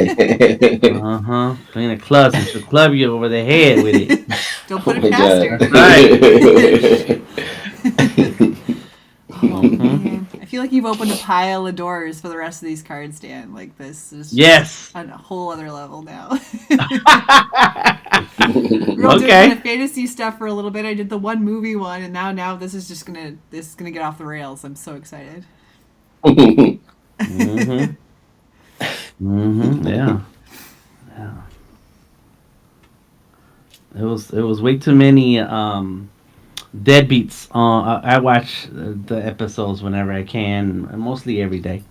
Queen of clubs, and she'll club you over the head with it. Don't Oh put it my past god. her. That's right. Oh Mm-hmm. man, I feel like you've opened a pile of doors for the rest of these cards, Dan. Like this is just Yes. on a whole other level now. We were doing kind Okay. of fantasy stuff for a little bit. I did the one movie one, and now this is gonna get off the rails. I'm so excited. Mm-hmm. Mm-hmm. Yeah. Yeah. It was way too many deadbeats. I watch the episodes whenever I can, mostly every day.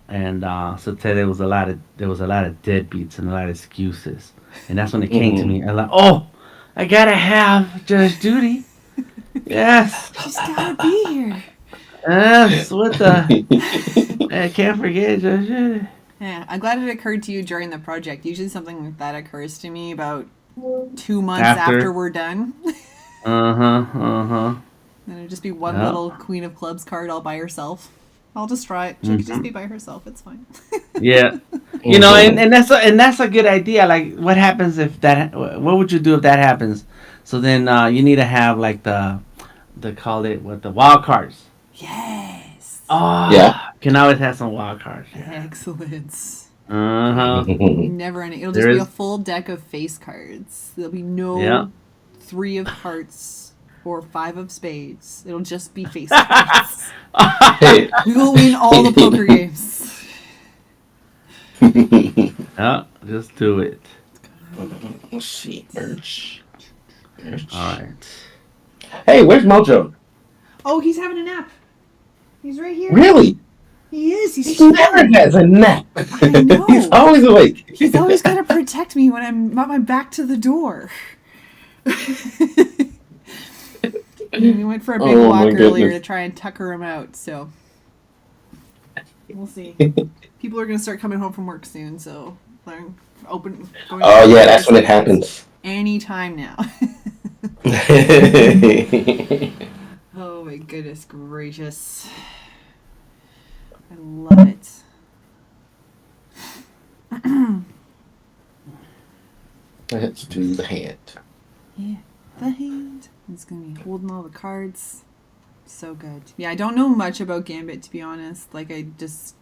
And so today there was a lot of deadbeats and a lot of excuses, and that's when it came to Mhm. me. I'm like, oh, I gotta have Judge Judy. Yes, She's gotta be here. yes. What the? I can't forget Judge Judy. Yeah, I'm glad it occurred to you during the project. Usually something like that occurs to me about 2 months after After. we're done. Uh huh. Uh huh. And it'd just be one Yeah. little Queen of Clubs card all by herself. I'll just try it. She could just Hmm. be by herself. It's fine. Yeah. And, Mhm. and that's a good idea. Like, what happens if that? What would you do if that happens? So then you need to have like the call it what the wild cards. Yes. Yeah. Oh, can always have some wild cards. Yeah. Excellent. Uh It'll huh. be never ending. It'll just There be a is. full deck of face cards. There'll be Yeah. no 3 of hearts or 5 of spades. It'll just be face cards. Hey. We will win all the poker games. Yeah. Just do it. Let's see. Birch. All Birch. right. Hey, where's Mojo? Oh, he's having a nap. He's right here. Really? He is. He's He never chilling. has a nap. I know. He's always awake. He's always got to protect me when I'm got my back to the door. We went for a big Oh, walk my earlier goodness. to try and tucker him out, so we'll see. People are going to start coming home from work soon, so they're going Oh to yeah, that's when it happens. anytime now. Oh my goodness gracious. I love it. Let's do the hand. Yeah, the hand. It's going to be holding all the cards. So good. Yeah, I don't know much about Gambit, to be honest. Like, I just,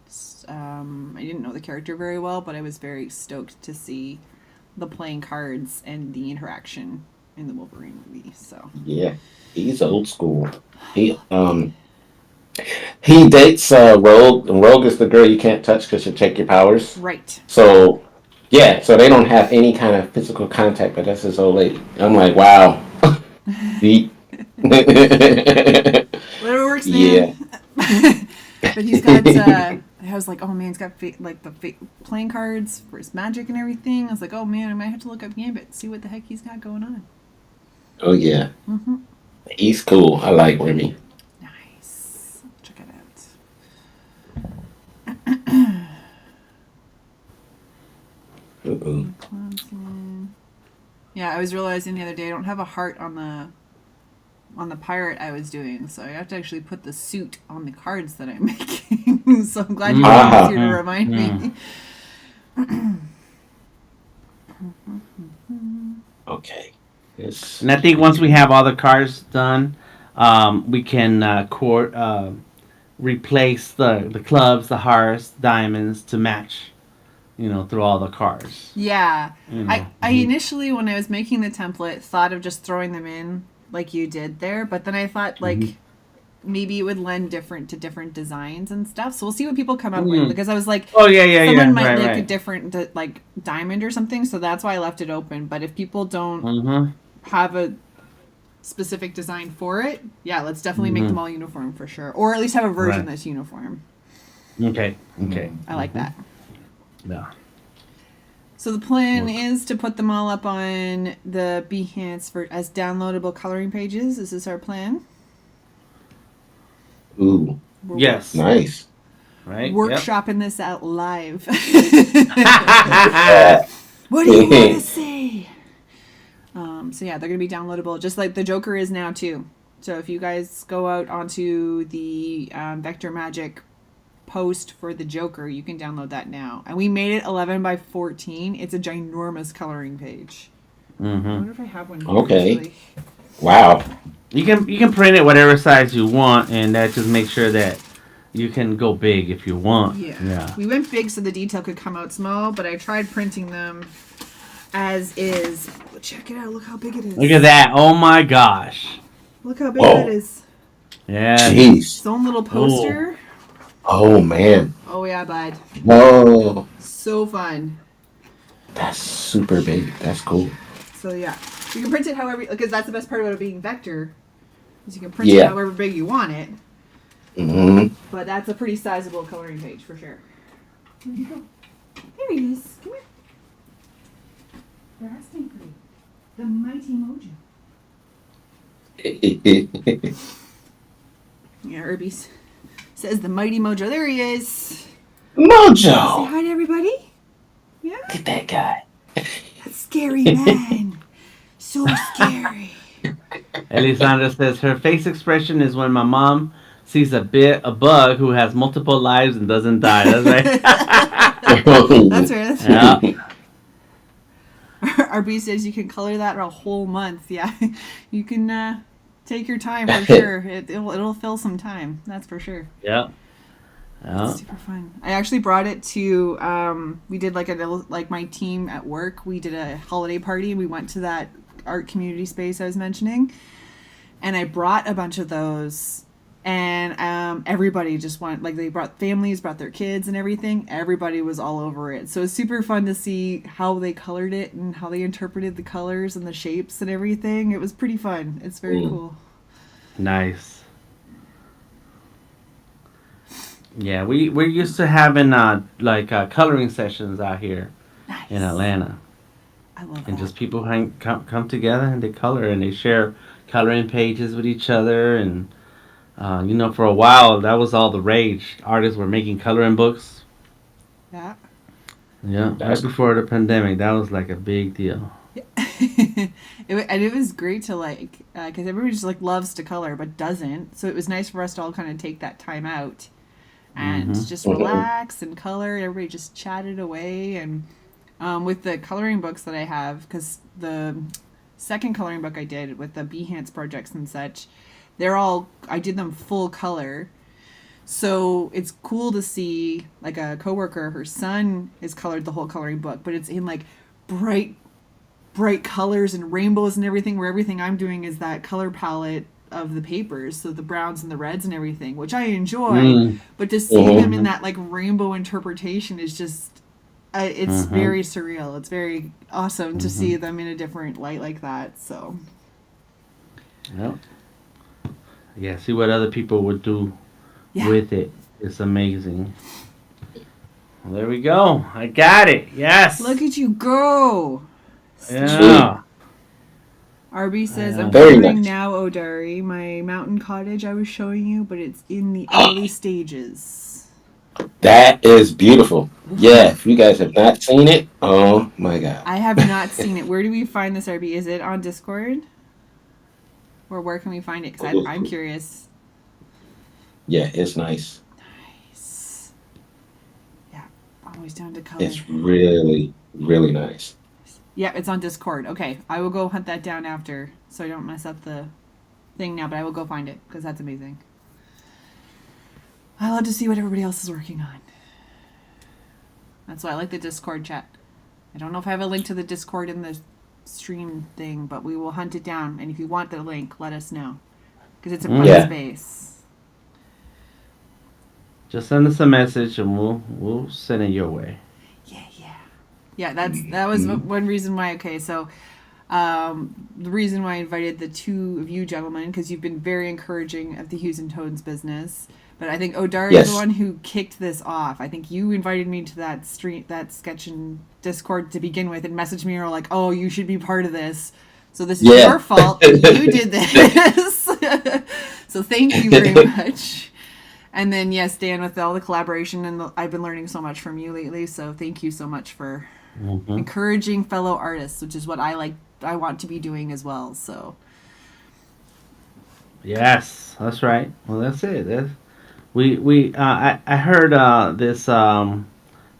I didn't know the character very well, but I was very stoked to see the playing cards and the interaction in the Wolverine movie. So, Yeah, he's old school. He dates Rogue, and Rogue is the girl you can't touch because she'll take your powers. right. So yeah, so they don't have any kind of physical contact, but that's his old lady. I'm like, wow, deep. Whatever works, Yeah. man. But he's got, I was like, oh man, he's got playing cards for his magic and everything. I was like, oh man, I might have to look up Gambit, see what the heck he's got going on. Oh yeah, Mm-hmm. he's cool. I like Remy. Nice. Check it out. Uh-oh. Clemson. Yeah, I was realizing the other day I don't have a heart on the pirate I was doing, so I have to actually put the suit on the cards that I'm making. So I'm glad you Ah. were here to remind me. Okay. Yes. And I think once we have all the cards done, we can replace the clubs, the hearts, diamonds to match. Through all the cards. Yeah. You know. I initially, when I was making the template, thought of just throwing them in like you did there, but then I thought, like, maybe it would lend different to different designs and stuff. So we'll see what people come up with, because I was like, Oh yeah. someone might Right, like right. a different like diamond or something, so that's why I left it open. But if people don't Mm-hmm. have a specific design for it, yeah, let's definitely make them all uniform for sure, or at least have a version Right. that's uniform. Okay. I like that. Yeah. So the plan is to put them all up on the Behance as downloadable coloring pages. Is this our plan? Ooh, We're Yes. nice. Right. workshopping this out live. Yeah. What do you want to say? So yeah, they're gonna be downloadable, just like the Joker is now too. So if you guys go out onto the Vector Magic post for the Joker, you can download that now. And we made it 11 by 14. It's a ginormous coloring page. I wonder if I have one here. Okay. Actually. Wow. You can print it whatever size you want, and that just makes sure that you can go big if you want. Yeah. We went big so the detail could come out small, but I tried printing them as is. Check it out. Look how big it is. Look at that. Oh my gosh. Look how big that is. Yeah. Jeez. Its own little poster. Oh, man. Oh, yeah, bud. Whoa. So fun. That's super big. That's cool. So, yeah. You can print it however, because that's the best part about it being vector, is you can print it however big you want it. Mm-hmm. But that's a pretty sizable coloring page for sure. Where'd you go? There he is. Come here. They're asking for you. The Mighty Mojo. Yeah, Irby's says the Mighty Mojo. There he is. Mojo. Say hi to everybody. Yeah. Look at that guy. That scary man. So scary. Elisandra says her face expression is when my mom sees a bug who has multiple lives and doesn't die. That's right. That's right. That's right. Yeah. RB says you can color that a whole month. Yeah, you can take your time for sure. It'll fill some time. That's for sure. Yeah. It's super fun. I actually brought it to. We did like my team at work. We did a holiday party and we went to that art community space I was mentioning, and I brought a bunch of those. And everybody just they brought families, brought their kids and everything. Everybody was all over it. So it's super fun to see how they colored it and how they interpreted the colors and the shapes and everything. It was pretty fun. It's very cool. Nice. Yeah, we're used to having coloring sessions out here in Atlanta. I love that. And just people come together and they color and they share coloring pages with each other and for a while, that was all the rage. Artists were making coloring books. Yeah. Yeah, right before the pandemic, that was like a big deal. It was great to because everybody just loves to color but doesn't. So it was nice for us to all kind of take that time out and just relax and color. Everybody just chatted away. And with the coloring books that I have, because the second coloring book I did with the Behance projects and such, I did them full color. So it's cool to see a coworker, her son has colored the whole coloring book, but it's in bright colors and rainbows and everything, where everything I'm doing is that color palette of the papers. So the browns and the reds and everything, which I enjoy, but to see them in that rainbow interpretation is just, it's very surreal. It's very awesome to see them in a different light like that. So. Yep. Yeah, see what other people would do with it. It's amazing. Well, there we go. I got it. Yes. Look at you go. Yeah. RB says, I'm coloring now, Odari. My mountain cottage I was showing you, but it's in the early stages. That is beautiful. Yeah, if you guys have not seen it, oh my God. I have not seen it. Where do we find this, RB? Is it on Discord? Or where can we find it? Because I'm curious. Yeah, it's nice. Nice. Yeah, always down to color. It's really, really nice. Yeah, it's on Discord. Okay, I will go hunt that down after, so I don't mess up the thing now, but I will go find it, because that's amazing. I love to see what everybody else is working on. That's why I like the Discord chat. I don't know if I have a link to the Discord in the stream thing, but we will hunt it down, and if you want the link, let us know, because it's a fun space. Just send us a message and we'll send it your way. Yeah, that was one reason why. Okay, so the reason why I invited the two of you gentlemen, because you've been very encouraging of the Hues and Tones business. But I think Odari is the one who kicked this off. I think you invited me to that sketch in Discord to begin with, and messaged me, or oh, you should be part of this. So this is your fault. You did this. So thank you very much. And then yes, Dan, with all the collaboration, and I've been learning so much from you lately. So thank you so much for encouraging fellow artists, which is what I want to be doing as well. So Yes, that's right. Well, that's it. I heard this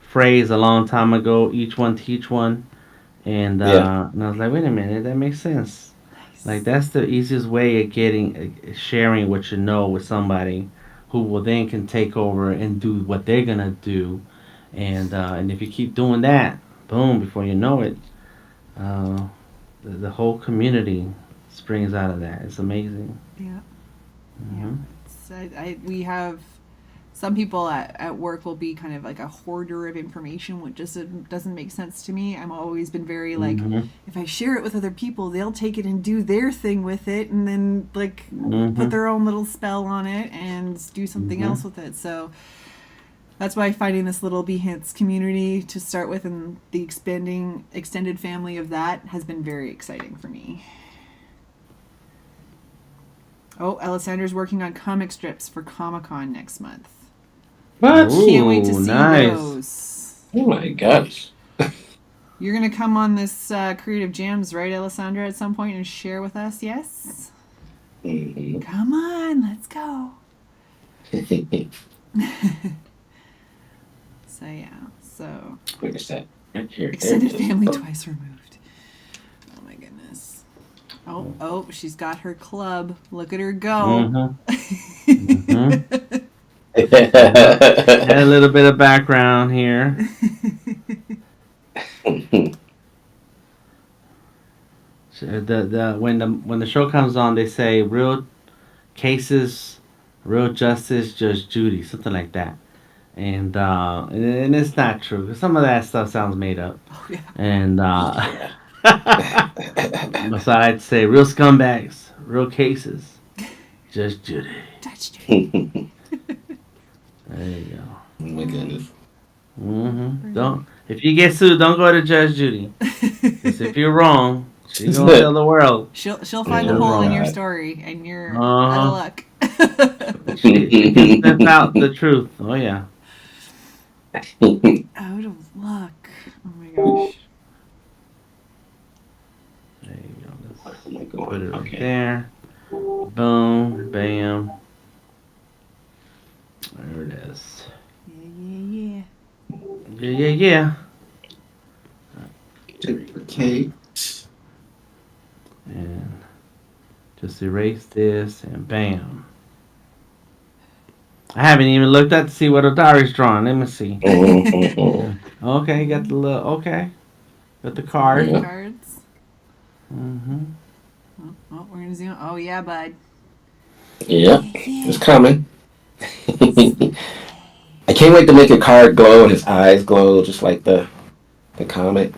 phrase a long time ago. Each one teach one, Yeah. and I was like, wait a minute, that makes sense. Like Nice. that's the easiest way of getting sharing what you know with somebody, who will then can take over and do what they're gonna do, and if you keep doing that, boom, before you know it, uh, the whole community springs out of that. It's amazing. Yeah. Yeah. Hmm. We have some people at work will be kind of like a hoarder of information, which just doesn't make sense to me. I'm always been very like, Hmm. if I share it with other people, they'll take it and do their thing with it, and then like put Hmm. their own little spell on it and do something Hmm. else with it. So that's why finding this little Behance community to start with and the expanding extended family of that has been very exciting for me. Oh, Alessandra's working on comic strips for Comic-Con next month. What? Can't wait to Ooh, see nice. those. Oh my gosh. You're gonna come on this creative jams, right, Alessandra, at some point and share with us? Yes. Mhm. Come on, let's go. So yeah, so Where is that? Right here. There it extended is. family Oh. twice removed. Oh my goodness. Oh, she's got her club. Look at her go. Hmm. Hmm. Yep. Add a little bit of background here. When the show comes on, they say real cases, real justice, Judge Judy, something like that. And it's not true, 'cause some of that stuff sounds made up. Oh yeah. And Yeah. besides, say real scumbags, real cases, Judge Judy. Touched Oh There you go. my goodness. Don't, if you get sued, don't go to Judge Judy. Because if you're wrong, she gonna tell the world she'll find the you're Oh hole in wrong. your God. story, and you're Uh out of huh. luck. She can sniff out the truth. Oh yeah. Out of luck. Oh my gosh. There you go. Where Let's am I put going? it right Okay. there. Boom. Bam. There it is. Yeah. Yeah, yeah, yeah. Duplicate. And just erase this and bam. I haven't even looked at to see what Odari's drawing. Let me see. Mhm. Okay, got the little. Okay, got the Some card. gift Yeah. cards. Mm-hmm. We're gonna zoom. Oh yeah, bud. Yep. Yeah. It's coming. I can't wait to make a card glow and his eyes glow just like the comic.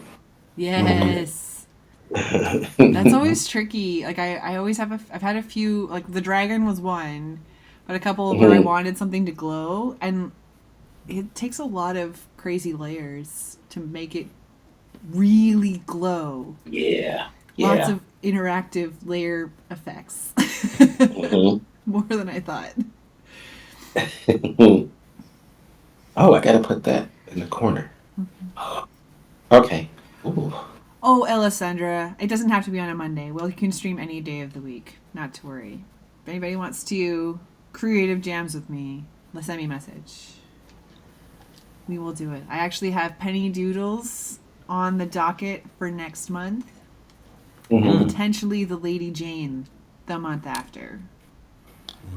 Yes. That's always tricky. Like I always have I've had a few, like the dragon was one, but a couple where I Mhm. wanted something to glow, and it takes a lot of crazy layers to make it really glow. Yeah. Lots Yeah. of interactive layer effects. Mhm. More than I thought. Oh, I gotta put that in the corner. Okay. Ooh. Oh, Alessandra, it doesn't have to be on a Monday. Well, you can stream any day of the week. Not to worry. If anybody wants to creative jams with me, send me a message. We will do it. I actually have Penny Doodles on the docket for next month. And Mhm. potentially the Lady Jane the month after.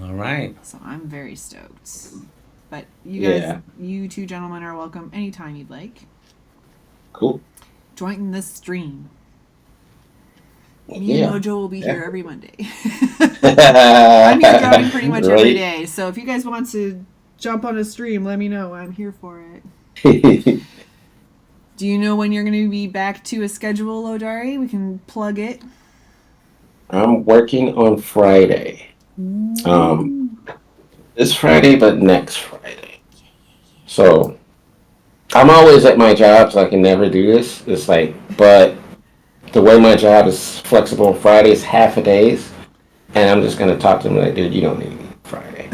All right. So I'm very stoked. But you guys, Yeah. you two gentlemen are welcome anytime you'd like. Cool. Join this stream. Me Yeah. and Mojo will be Yeah. here every Monday. I'm here drawing pretty much every Right. day. So if you guys want to jump on a stream, let me know. I'm here for it. Do you know when you're going to be back to a schedule, Odari? We can plug it. I'm working on Friday. This Friday, but next Friday. So I'm always at my job, so I can never do this. It's like, but the way my job is flexible on Fridays, half a days, and I'm just gonna talk to them like, dude, you don't need me Friday.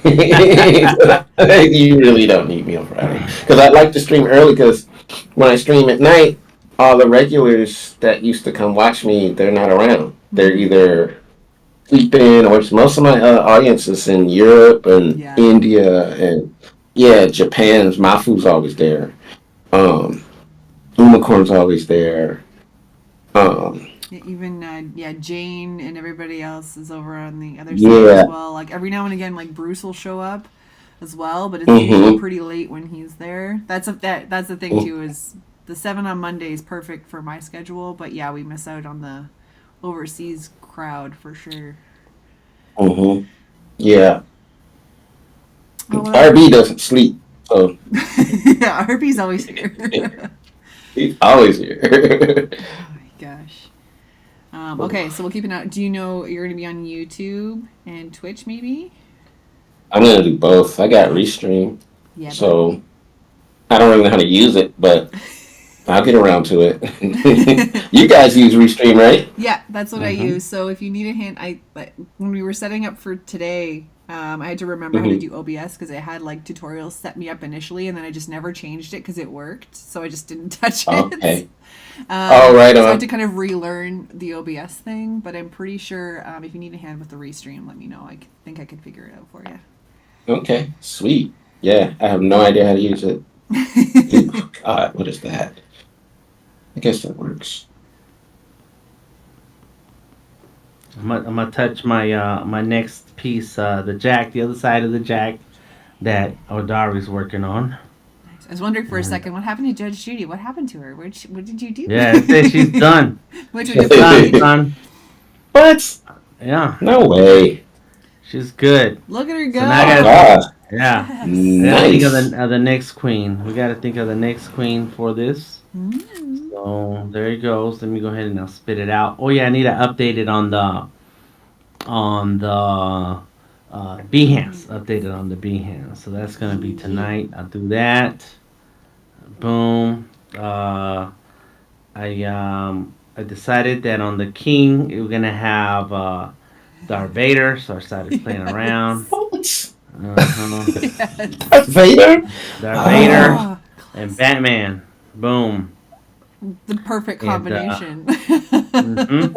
You really don't need me on Friday because I like to stream early. Because when I stream at night, all the regulars that used to come watch me, they're not around. They're either sleep in, or most of my audience is in Europe and Yeah. India and yeah, Japan's Mafu's always there. Um, Umacorn's always there. Um, Yeah, even yeah, Jane and everybody else is over on the other side as yeah. well. Like every now and again, like Bruce will show up as well, but it's usually Mm-hmm. pretty late when he's there. That's the thing too, is the 7 on Monday is perfect for my schedule, but yeah, we miss out on the overseas crowd for sure. Mm-hmm. Yeah. Oh well. RB doesn't sleep, so Yeah, Harpy's always here. he's always here. Oh my gosh. Okay, so we'll keep an eye. Do you know you're going to be on YouTube and Twitch maybe? I'm gonna do both. I got Restream, Yeah, but so I don't really know how to use it, but I'll get around to it. You guys use Restream, right? yeah, that's what I Mm-hmm. use. So if you need a hint, when we were setting up for today, I had to remember how to Hmm. do OBS because I had like tutorials set me up initially, and then I just never changed it because it worked. So I just didn't touch it. Okay. All right So I had to on. kind of relearn the OBS thing. But I'm pretty sure if you need a hand with the restream, let me know. Think I could figure it out for Okay. Sweet. Yeah, I have no idea how to use it. Ooh, you. God, what is that? I guess that works. I'm gonna touch my next piece, the jack, the other side of the jack that Odari's working on. I was wondering for a And second, what happened to Judge Judy? What happened to her? What did you do? yeah, it says she's done. Went to a She's different done, page. son. What? Yeah, No way. she's good. Look at her So now I Oh go. gotta, God. yeah, I Yes. gotta think Nice. of the next queen. We gotta think of the next queen for this. Mm. So there it goes. Let me go ahead and I'll spit it out. Oh yeah, I need to update it on the Behance. Updated on the Behance. So that's gonna be Yeah. tonight. I'll do that. Boom. I decided that on the king we're gonna have Darth Vader. So I started playing around. Yes. What? Uh-huh. Yes. Vader? Darth Vader Ah, Oh, and classic. Batman. Boom. The perfect And combination. mhm.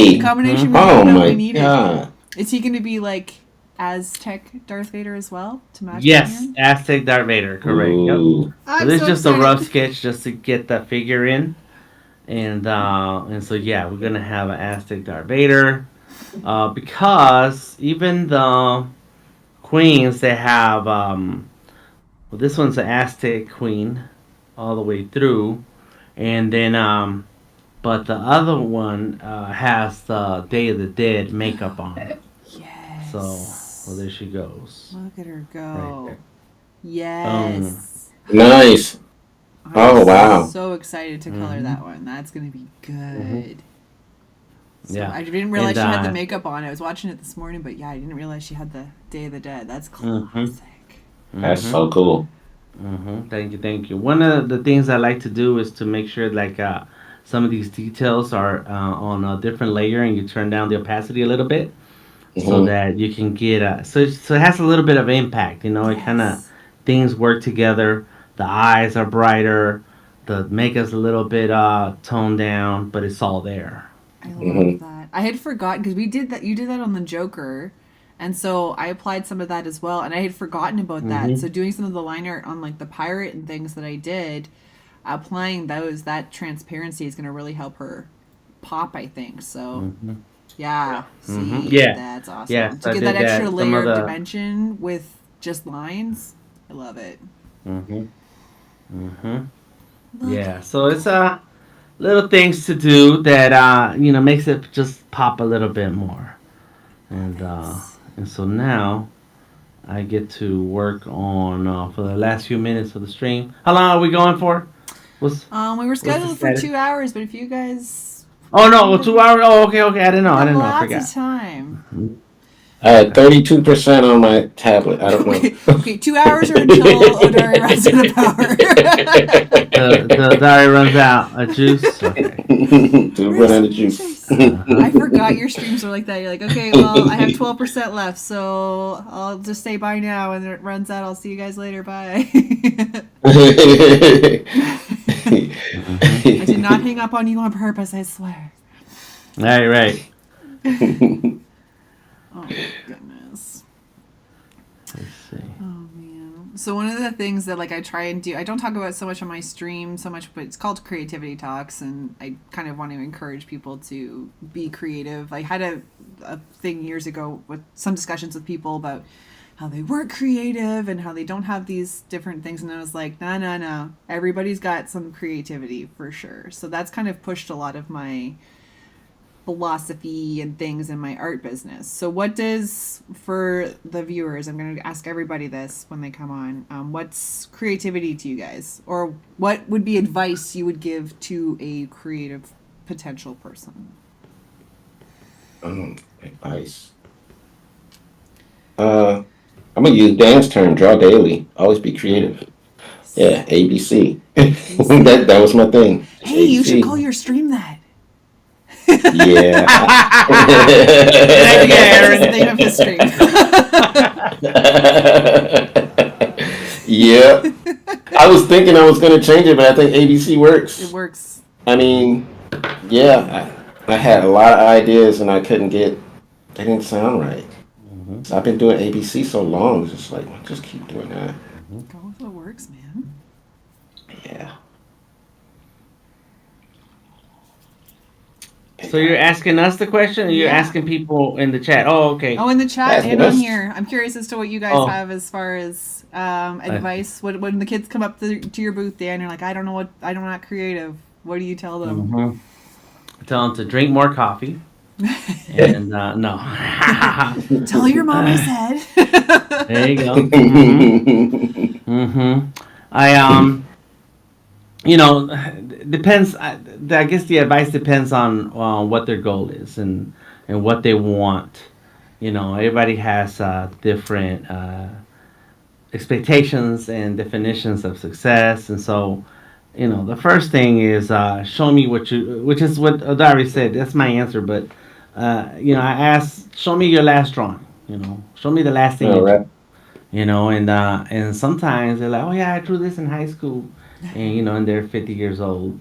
The right. combination we Mhm. Oh didn't know we my needed. God. Is he going to be like Aztec Darth Vader as well to match Yes, Batman? Aztec Darth Vader. Correct. Yep. Ooh. So I'm this is so just a rough excited. sketch just to get the figure in, and so yeah, we're gonna have an Aztec Darth Vader, because even the queens they have, well, this one's an Aztec queen all the way through, and then but the other one has the Day of the Dead makeup on, so well Yes. there she goes, Look at her right go. there. Boom. Yes. Nice. I'm Oh wow. so excited to color Mhm. that one. That's going to be Mhm. good. So Yeah. I didn't And realize she had the makeup on. I was watching it this morning, but yeah, I didn't realize she had the Day of the Dead. That's mhm. classic. That's Mhm. so cool. Thank you, thank you. One of the things I like to do is to make sure like some of these details are on a different layer, and you turn down the opacity a little bit so Hmm. that you can get so it has a little bit of impact. You know, it kind of Yes. things work together. The eyes are brighter, the makeup's a little bit toned down, but it's all there. I love Hmm. that. I had forgotten because we did that. You did that on the Joker, and so I applied some of that as well. And I had forgotten about that. So Hmm. doing some of the line art on like the pirate and things that I did, applying those, that transparency is going to really help her pop. I think so. Hmm. Yeah. See, Yeah. that's awesome. Yes, To I give that did extra that. Some layer of of the. dimension with just lines, I love it. Hmm. Hmm. Look at Yeah. it So it's go. little things to do that makes it just pop a little bit more, Love and uh, it. and so now I get to work on for the last few minutes of the stream. How long are we going for? What's We were what's the scheduled for status? 2 hours, but if you guys Oh no, need well, to, 2 hours. Oh, okay, okay. I didn't know. we I got didn't know. I lots of forgot. time. Mhm. I had Okay. 32% on my tablet. I don't know. Okay, okay, 2 hours or until Odari runs out of power. The diary runs out of juice. Okay. To run race, out of race, juice. race. I forgot your streams are like that. You're like, okay, well, I have 12% left, so I'll just say bye now. And then it runs out. I'll see you guys later. Bye. Hmm. I did not hang up on you on purpose, I swear. Right, right. Oh my goodness. Let's see. Oh man. So one of the things that like I try and do, I don't talk about it so much on my stream so much, but it's called Creativity Talks, and I kind of want to encourage people to be creative. I had a thing years ago with some discussions with people about how they weren't creative and how they don't have these different things, and I was like, no, no, no. Everybody's got some creativity for sure. So that's kind of pushed a lot of my philosophy and things in my art business. So, what does, for the viewers, I'm going to ask everybody this when they come on, what's creativity to you guys? Or what would be advice you would give to a creative potential person? Advice. I'm gonna use Dan's term. Draw daily. Always be creative. Yeah, ABC. That was my thing. Hey, you should call ABC. your stream that. Yeah. Good idea, That's the Aaron. name of his stream. Yeah. I was thinking I was gonna change it, but I think ABC It works. works. I mean, yeah, I had a lot of ideas and I couldn't get. They didn't sound right. Mhm, So I've been doing ABC so long. It's just like just keep doing that. mhm. Go with what works, man. Yeah. So you're asking us the question, or you're Yeah. asking people in the chat? Oh, okay. Oh, in the chat Asking and on us. here. I'm curious as to what you guys Oh, have as far as I see. advice. When the kids come up to your booth, Dan, you're like, I don't know what, I'm not creative. What do you tell them? Hmm. Tell them to drink more coffee, and no. Tell your mom I said. There you go. Hmm. I depends. I guess the advice depends on what their goal is and what they want. Everybody has different expectations and definitions of success, and so the first thing is show me what you, which is what Odari said. That's my answer, but I asked, show me your last drawing. Show me the last thing All you drew. right. And sometimes they're like, oh yeah, I drew this in high school, and they're 50 years old,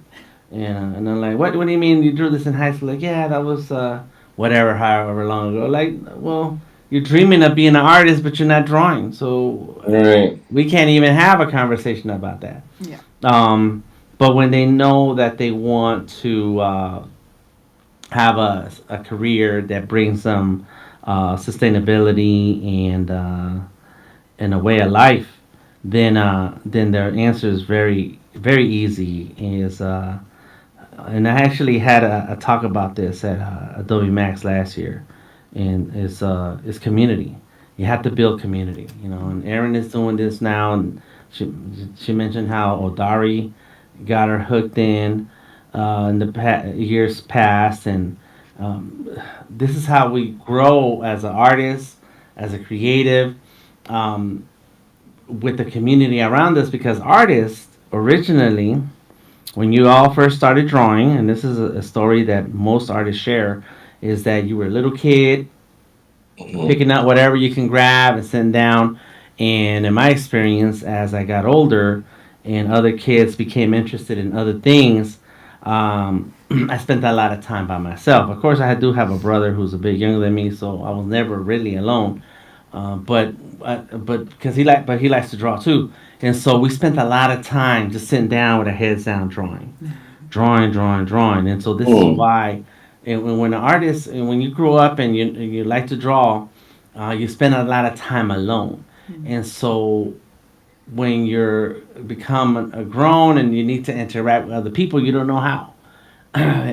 and I'm like, what do you mean you drew this in high school? Like, yeah, that was whatever, however long ago. Like, well, you're dreaming of being an artist, but you're not drawing, so All right. we can't even have a conversation about that. Yeah. Um, but when they know that they want to have a career that brings them sustainability and a way of life, then their answer is very very easy. And I actually had a talk about this at Adobe Max last year, and it's community. You have to build community, And Erin is doing this now, and she mentioned how Odari got her hooked in the years past, and um, this is how we grow as an artist, as a creative, um, with the community around us. Because artists originally, when you all first started drawing, and this is a story that most artists share, is that you were a little kid Mhm. picking up whatever you can grab and sitting down. And in my experience, as I got older and other kids became interested in other things, I spent a lot of time by myself. Of course, I do have a brother who's a bit younger than me, so I was never really alone. But because he likes to draw too, and so we spent a lot of time just sitting down with our heads down drawing. And so this is Mm. why, and when an artist, and when you grow up and you like to draw, you spend a lot of time alone. And so when you're become a grown and you need to interact with other people, you don't know how.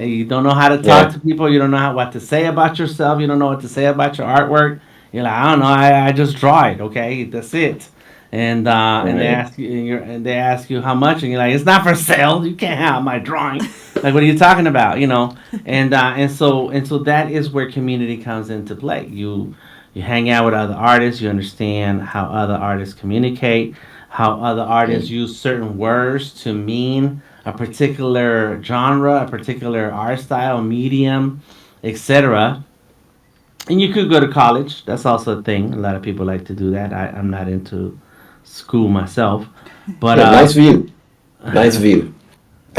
You don't know how to talk Yeah. to people. You don't know what to say about yourself. You don't know what to say about your artwork. You're like, I don't know. I just draw it. Okay, that's it. And they Right. ask you and they ask you how much, and you're like, it's not for sale. You can't have my drawing. Like, what are you talking about? And so that is where community comes into play. You hang out with other artists. You understand how other artists communicate, how other artists Mm. use certain words to mean a particular genre, a particular art style, medium, etc. And you could go to college. That's also a thing. A lot of people like to do that. I'm not into school myself, but Yeah. Nice view. Nice view.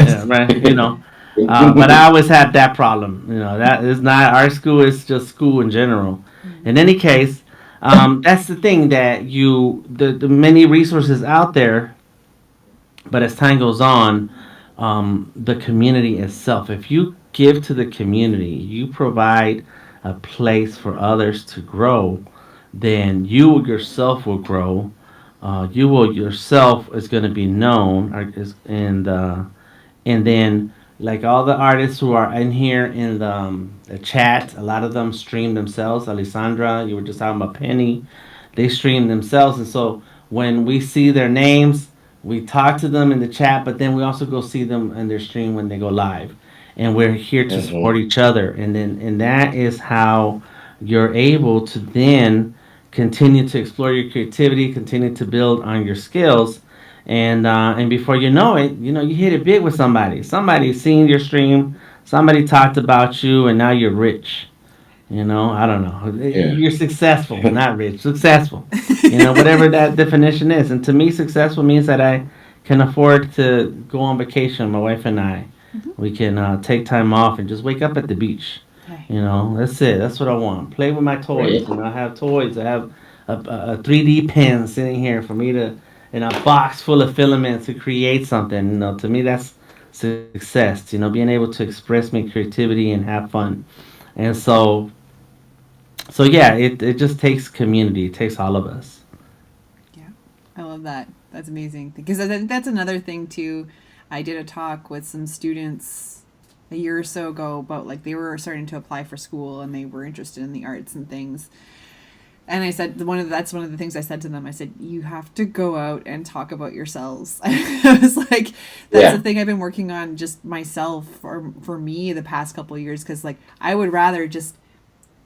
yeah, right. But I always had that problem. That is not art school. It's just school in general. In any case, that's the thing that the many resources out there, but as time goes on, the community itself, if you give to the community, you provide a place for others to grow, then you yourself will grow. You will yourself is going to be known, and then like all the artists who are in here in the chat, a lot of them stream themselves. Alessandra, you were just talking about Penny, they stream themselves, and so when we see their names, we talk to them in the chat, but then we also go see them in their stream when they go live, and we're here to support each other, and that is how you're able to then continue to explore your creativity, continue to build on your skills, and before you know it, you hit it big with somebody. Somebody seen your stream, somebody talked about you, and now you're rich. I don't know. Yeah. You're successful, not rich. Successful. Whatever that definition is. And to me, successful means that I can afford to go on vacation. My wife and I, we can take time off and just wake up at the beach. Okay. That's it. That's what I want. Play with my toys. Right. I have toys. I have a 3D pen sitting here for me to, in a box full of filaments to create something. To me, that's success. Being able to express my creativity and have fun. And so yeah, it just takes community. It takes all of us. Yeah, I love that. That's amazing. Because I think that's another thing too. I did a talk with some students a year or so ago about like they were starting to apply for school and they were interested in the arts and things. And I said that's one of the things I said to them. I said, you have to go out and talk about yourselves. I was like, that's the thing I've been working on just myself for me the past couple of years, because like I would rather just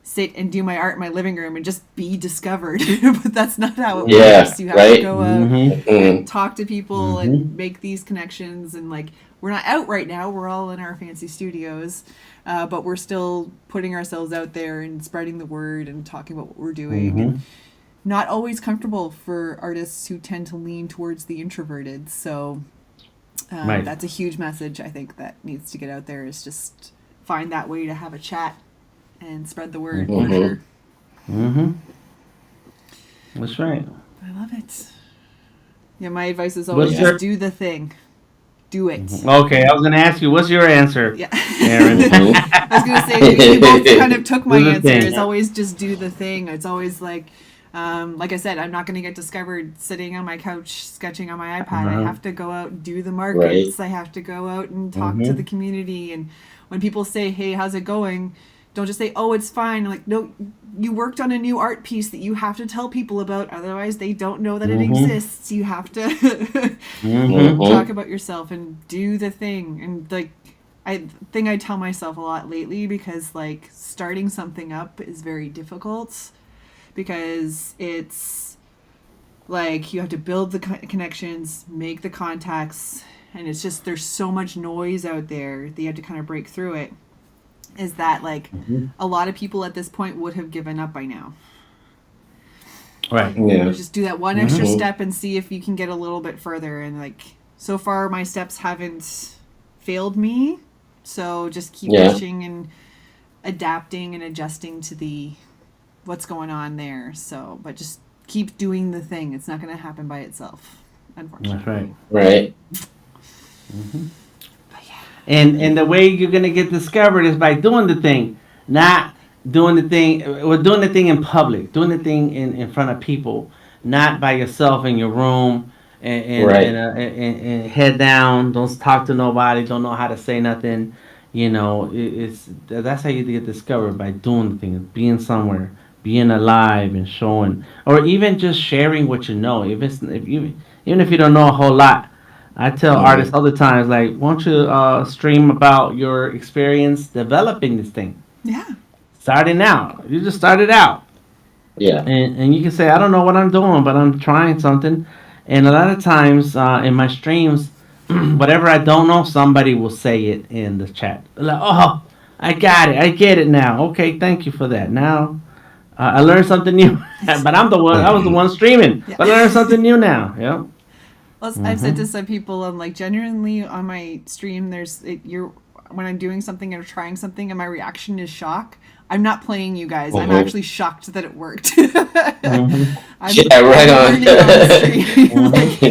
sit and do my art in my living room and just be discovered. But that's not how it works. You have to go out and talk to people and make these connections. And like, we're not out right now. We're all in our fancy studios. But we're still putting ourselves out there and spreading the word and talking about what we're doing. And not always comfortable for artists who tend to lean towards the introverted. So that's a huge message I think that needs to get out there, is just find that way to have a chat and spread the word. For sure. That's right. I love it. Yeah, my advice is always just do the thing. Do it. Okay, I was going to ask you, what's your answer, Yeah. Aaron? I was going to say, you both kind of took my answer. It's always just do the thing. It's always like I said, I'm not going to get discovered sitting on my couch sketching on my iPad. I have to go out and do the markets. I have to go out and talk to the community. And when people say, hey, how's it going? Don't just say, oh, it's fine. Like, no, you worked on a new art piece that you have to tell people about. Otherwise, they don't know that it exists. You have to talk about yourself and do the thing. And like, I tell myself a lot lately, because like starting something up is very difficult, because it's like you have to build the connections, make the contacts, and it's just there's so much noise out there that you have to kind of break through it. Is that like a lot of people at this point would have given up by now. Right. Yeah. Just do that one extra step and see if you can get a little bit further. And like, so far my steps haven't failed me. So just keep pushing and adapting and adjusting to what's going on there. So, but just keep doing the thing. It's not going to happen by itself, unfortunately. That's right. Right. And the way you're gonna get discovered is by doing the thing, not doing the thing. Well, doing the thing in public, doing the thing in front of people, not by yourself in your room and head down. Don't talk to nobody. Don't know how to say nothing. That's how you get discovered, by doing the thing, being somewhere, being alive and showing, or even just sharing what you know. Even if you don't know a whole lot. I tell artists all the time, like, why don't you stream about your experience developing this thing? Yeah. Starting out. You just started out. Yeah. And you can say, I don't know what I'm doing, but I'm trying something. And a lot of times in my streams, whatever I don't know, somebody will say it in the chat. Like, oh, I got it. I get it now. Okay, thank you for that. Now I learned something new. But I was the one streaming. Yeah. But I learned something new now. Yeah. Well, I've said to some people, I'm like, genuinely on my stream, when I'm doing something or trying something and my reaction is shock, I'm not playing you guys. I'm Mhm. actually shocked that it worked. Yeah, right I'm on. learning on the stream. Like,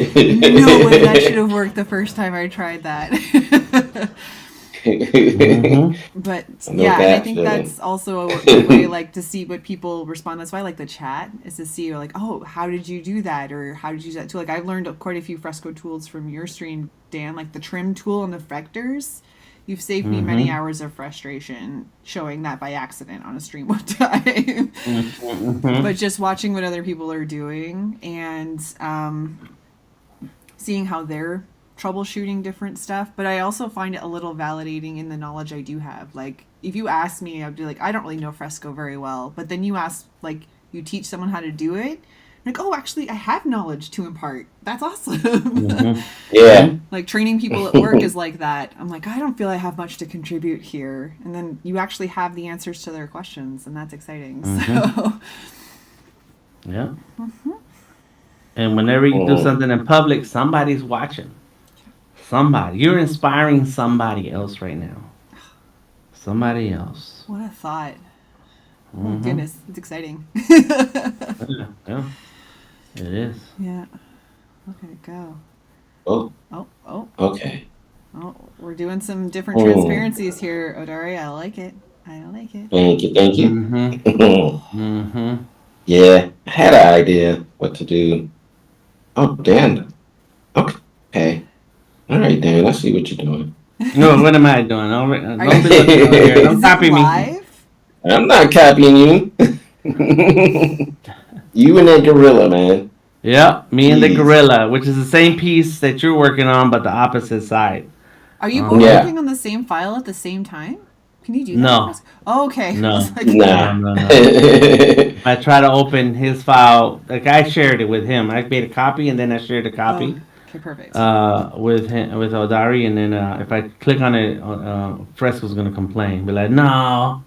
no way that should Mhm. have worked the first time I tried that. But I know yeah, and I that think feeling. that's also a good way, like, to see what people respond. That's why I like the chat, is to see, like, oh, how did you do that, or how did you do that too. Like, I've learned quite a few fresco tools from your stream, Dan. Like the trim tool and the vectors. You've saved me many hours of frustration showing that by accident on a stream one time. But just watching what other people are doing and seeing how they're troubleshooting different stuff. But I also find it a little validating in the knowledge I do have. Like, if you ask me, I'd be like, I don't really know fresco very well. But then you ask, like, you teach someone how to do it. Like, oh, actually, I have knowledge to impart. That's awesome. Yeah. Like, training people at work is like that. I'm like, I don't feel I have much to contribute here. And then you actually have the answers to their questions, and that's exciting. So, Yeah. And whenever you do something in public, somebody's watching. Somebody. You're inspiring somebody else right now. Somebody else. what a thought. Oh, goodness. It's exciting. Yeah. Yeah. It is. Yeah. Look at it go. Oh, Oh, okay. we're doing some different transparencies here, Odari. I like it. I like it. Thank you. Thank you. Mm-hmm. Yeah, I had an idea what to do. Oh, Dan. Okay. All right, Dan. I see what you're doing. No, what am I doing? Don't Are be looking over here. Is Don't it copy me. live? I'm not copying you. You and that gorilla, man. Yep, me and the Jeez. gorilla, which is the same piece that you're working on, but the opposite side. Are you both Yeah. working on the same file at the same time? Can you do that? No. Oh, okay. No. I was like, Nah. No. I try to open his file. Like I shared it with him. I made a copy and then I shared a copy oh, okay, perfect. with him, with Odari. And then if I click on it, Fresco's gonna complain. Be like, no,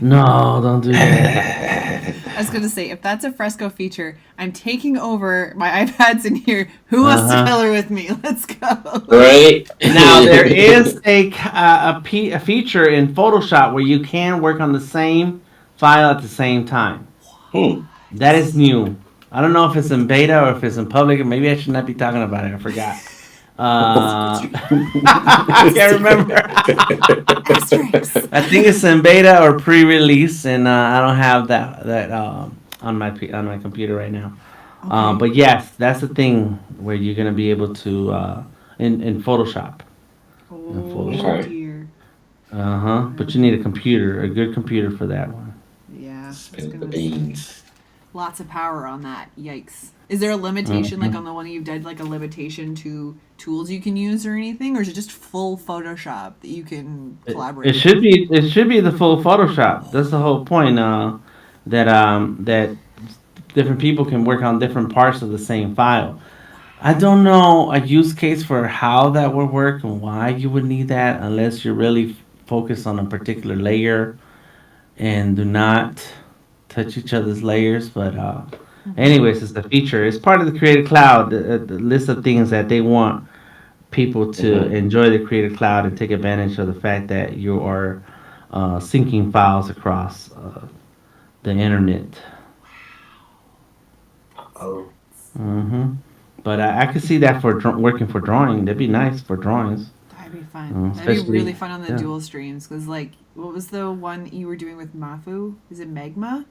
don't do that. I was going to say, if that's a fresco feature, I'm taking over. My iPad's in here. Who wants to color with me? Let's go. Right. Now there is a feature in Photoshop where you can work on the same file at the same time. That is new. I don't know if it's in beta or if it's in public, or maybe I should not be talking about it. I forgot. I can't remember. I think it's in beta or pre-release, and I don't have that on my computer right now. Okay. But yes, that's the thing where you're gonna be able to in Photoshop. Oh, Okay. dear. But you need a computer, a good computer for that one. Yeah. Spill the beans. Lots of power on that. Yikes. Is there a limitation, like on the one you've done, like a limitation to tools you can use or anything? Or is it just full Photoshop that you can collaborate It should be. It should be the full Photoshop. That's the whole point. That different people can work on different parts of the same file. I don't know a use case for how that would work and why you would need that unless you're really focused on a particular layer and do not touch each other's layers. But anyways, it's the feature. It's part of the Creative Cloud, the list of things that they want people to enjoy the Creative Cloud and take advantage of the fact that you are syncing files across the internet. Oh. But I could see that for working for drawing. That'd be nice for drawings. That'd be fun. That'd be Especially- really fun on the yeah. dual streams. Because, like, what was the one you were doing with Mafu? Is it Magma?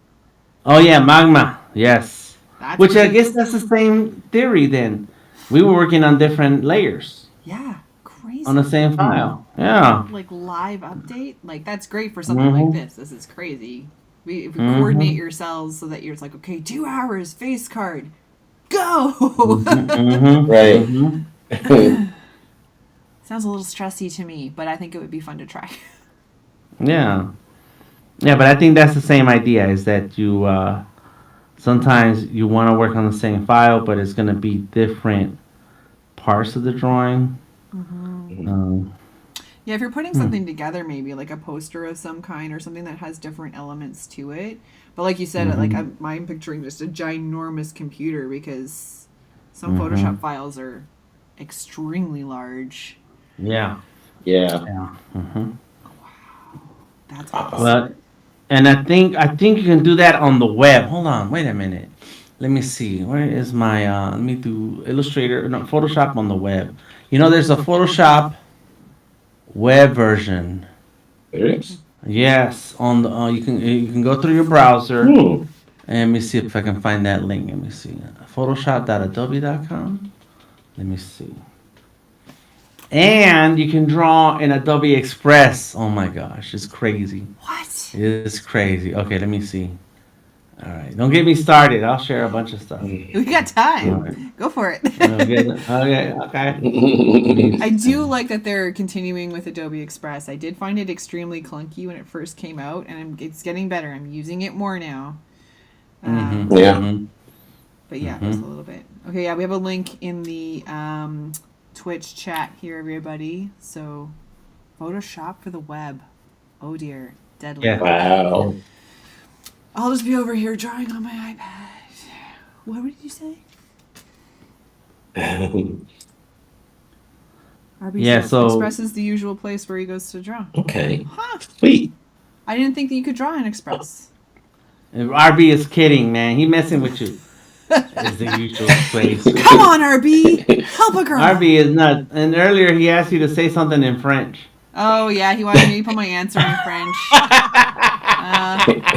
Oh yeah, Magma. Yes. That's Which I really- guess that's the same theory then. We were working on different layers Yeah. Crazy. on the same file. Yeah. Like, live update? Like, that's great for something like this. This is crazy. If we coordinate yourselves so that you're like, okay, 2 hours, face card. Go! Right. Sounds a little stressy to me, but I think it would be fun to try. Yeah. Yeah, but I think that's the same idea is that you sometimes you want to work on the same file, but it's going to be different parts of the drawing. Yeah, if you're putting something together, maybe like a poster of some kind or something that has different elements to it. But like you said, like I'm picturing just a ginormous computer because some Photoshop files are extremely large. Yeah. Yeah. Yeah. Hmm. That's Uh-oh. Well, awesome. and I think you can do that on the web. Hold on, wait a minute. Let me see. Where is my? Let me do Illustrator, no, Photoshop on the web. There's a Photoshop web version. There it is. Yes, on the you can go through your browser. Hmm. And let me see if I can find that link. Let me see. Photoshop.adobe.com. Let me see. And you can draw in Adobe Express. Oh my gosh, it's crazy. What? It's crazy. Okay, let me see. All right, don't get me started. I'll share a bunch of stuff. We got All time. right. Go for it. Okay. Okay. Okay. Let me I do see. like that they're continuing with Adobe Express. I did find it extremely clunky when it first came out, and it's getting better. I'm using it more now. Mhm. Um, Yeah. Mhm. but yeah, just a Mhm. little bit. Okay, yeah, we have a link in the Twitch chat here, everybody. So, Photoshop for the web. Oh dear, deadly. Yeah. Wow. I'll just be over here drawing on my iPad. What did you say? RB Yeah. says So Express is the usual place where he goes to draw. Okay. Huh. Sweet. I didn't think that you could draw in Express. RB is kidding, man. He messing with you. Is the usual place. Come on, RB! Help a girl! RB is not. And earlier he asked you to say something in French. Oh, yeah, he wanted me to put my answer in French.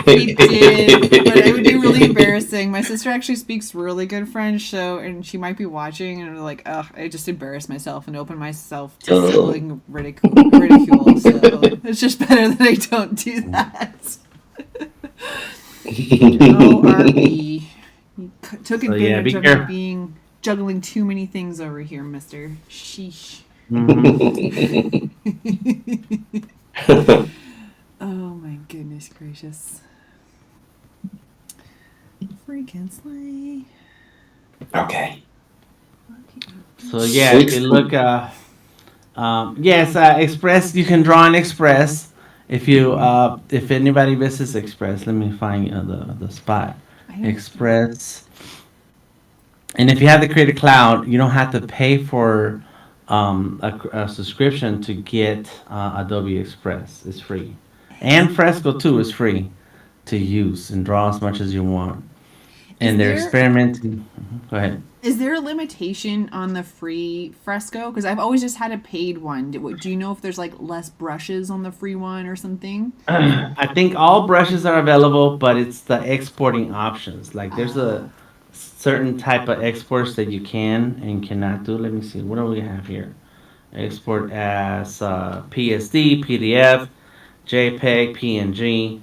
He did, but it would be really embarrassing. My sister actually speaks really good French, so and she might be watching, and I'm like, ugh, I just embarrass myself and open myself to Oh. sibling ridicule. So it's just better that I don't do that. Oh, RB, you took So yeah, advantage be of me careful. being juggling too many things over here, Mister. Sheesh. Hmm. Oh my goodness gracious. Freaking slay. Okay. So yeah, if Sweet. you look, yes, Express. You can draw in Express. If anybody visits Express, let me find the spot. I don't. Express. And if you have the Creative Cloud, you don't have to pay for a subscription to get Adobe Express. It's free, and Fresco too is free to use and draw as much as you want. Is And they're there experimenting. Mhm. Go ahead. is there a limitation on the free Fresco? Because I've always just had a paid one. Do you know if there's like less brushes on the free one or something? I think all brushes are available, but it's the exporting options. Like there's a certain type of exports that you can and cannot do. Let me see. What do we have here? Export as PSD, PDF, JPEG, PNG.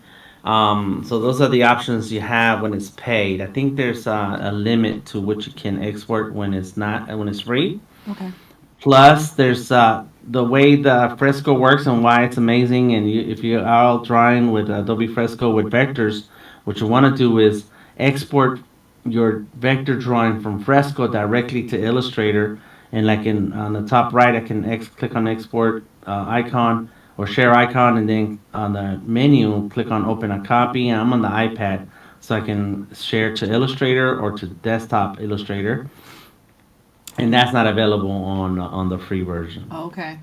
So those are the options you have when it's paid. I think there's a limit to what you can export when it's not when it's free. Okay. Plus, there's the way the Fresco works and why it's amazing. And if you are drawing with Adobe Fresco with vectors, what you want to do is export your vector drawing from Fresco directly to Illustrator. And like in on the top right, I can click on export icon or share icon, and then on the menu, click on open a copy. And I'm on the iPad, so I can share to Illustrator or to desktop Illustrator, and that's not available on the free version. Oh, okay.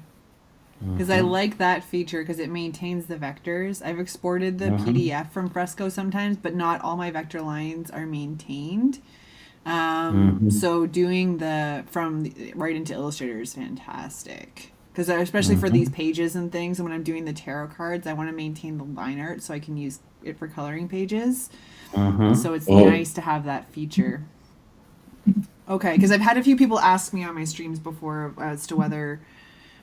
Because I Hmm. like that feature because it maintains the vectors. I've exported the Hmm. PDF from Fresco sometimes, but not all my vector lines are maintained. Hmm. So doing right into Illustrator is fantastic. Because especially for these Hmm. pages and things, and when I'm doing the tarot cards, I want to maintain the line art so I can use it for coloring pages. Hmm. So it's Mm. nice to have that feature. Okay, because I've had a few people ask me on my streams before as to whether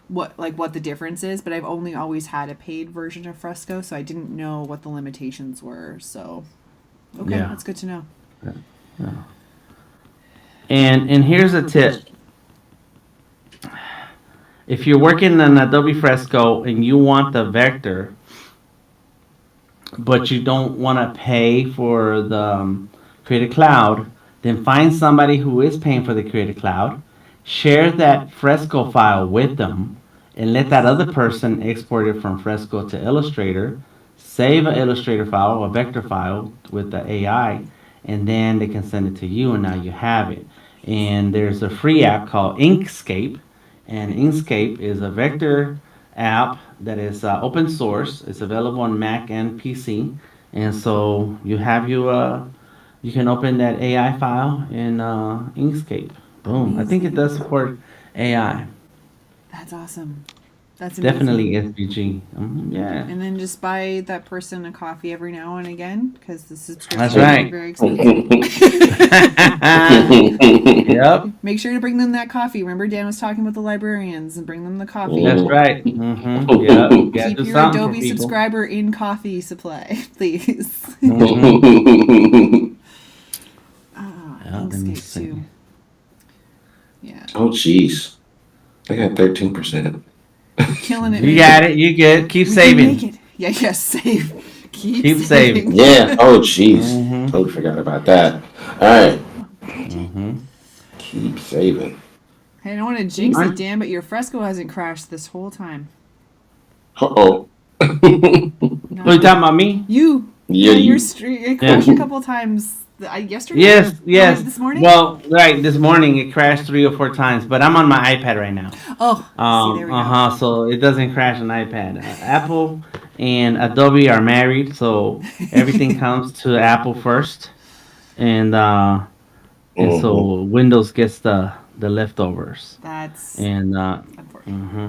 what the difference is, but I've only always had a paid version of Fresco, so I didn't know what the limitations were. So okay, Yeah. that's good to know. Yeah. And here's a tip. If you're working in Adobe Fresco and you want the vector, but you don't want to pay for the Creative Cloud, then find somebody who is paying for the Creative Cloud, share that Fresco file with them, and let that other person export it from Fresco to Illustrator, save an Illustrator file, a vector file with the AI, and then they can send it to you, and now you have it. And there's a free app called Inkscape, and Inkscape is a vector app that is open source. It's available on Mac and PC, and so you can open that AI file in Inkscape. Boom. I think it does support AI. That's awesome. That's Definitely amazing. SVG. Yeah, And then just buy that person a coffee every now and again because the that's subscriptions are right. very expensive. Yep, Make sure to bring them that coffee. Remember, Dan was talking about the librarians and bring them the that's coffee. right. Yep, you gotta Keep do your something for Adobe people. subscriber in coffee supply, please. Hmm. Ah, Yeah, let me Inkscape see. too. Yeah, Oh, jeez. I got 13%. killing it, You man. got it. You good. Keep We can make saving. it. Yeah, yes, save. Keep Keep saving. saving. Yeah. Oh, jeez. Hmm. Totally forgot about that. All right. Hmm. Keep saving. Hey, I don't want to jinx it, Aren't, Dan, but your fresco hasn't crashed this whole time. Uh-oh. Not are you talking even about me? you. Yeah, Yeah, your you. street it Yeah. crashed a couple of times. Yesterday Yes, or yes. this morning? Well, right. This morning it crashed 3 or 4 times, but I'm on my iPad right now. Oh, see, there we go. So it doesn't crash on iPad. Apple and Adobe are married, so everything comes to Apple first, and Mhm. so Windows gets the leftovers, That's and unfortunate. hmm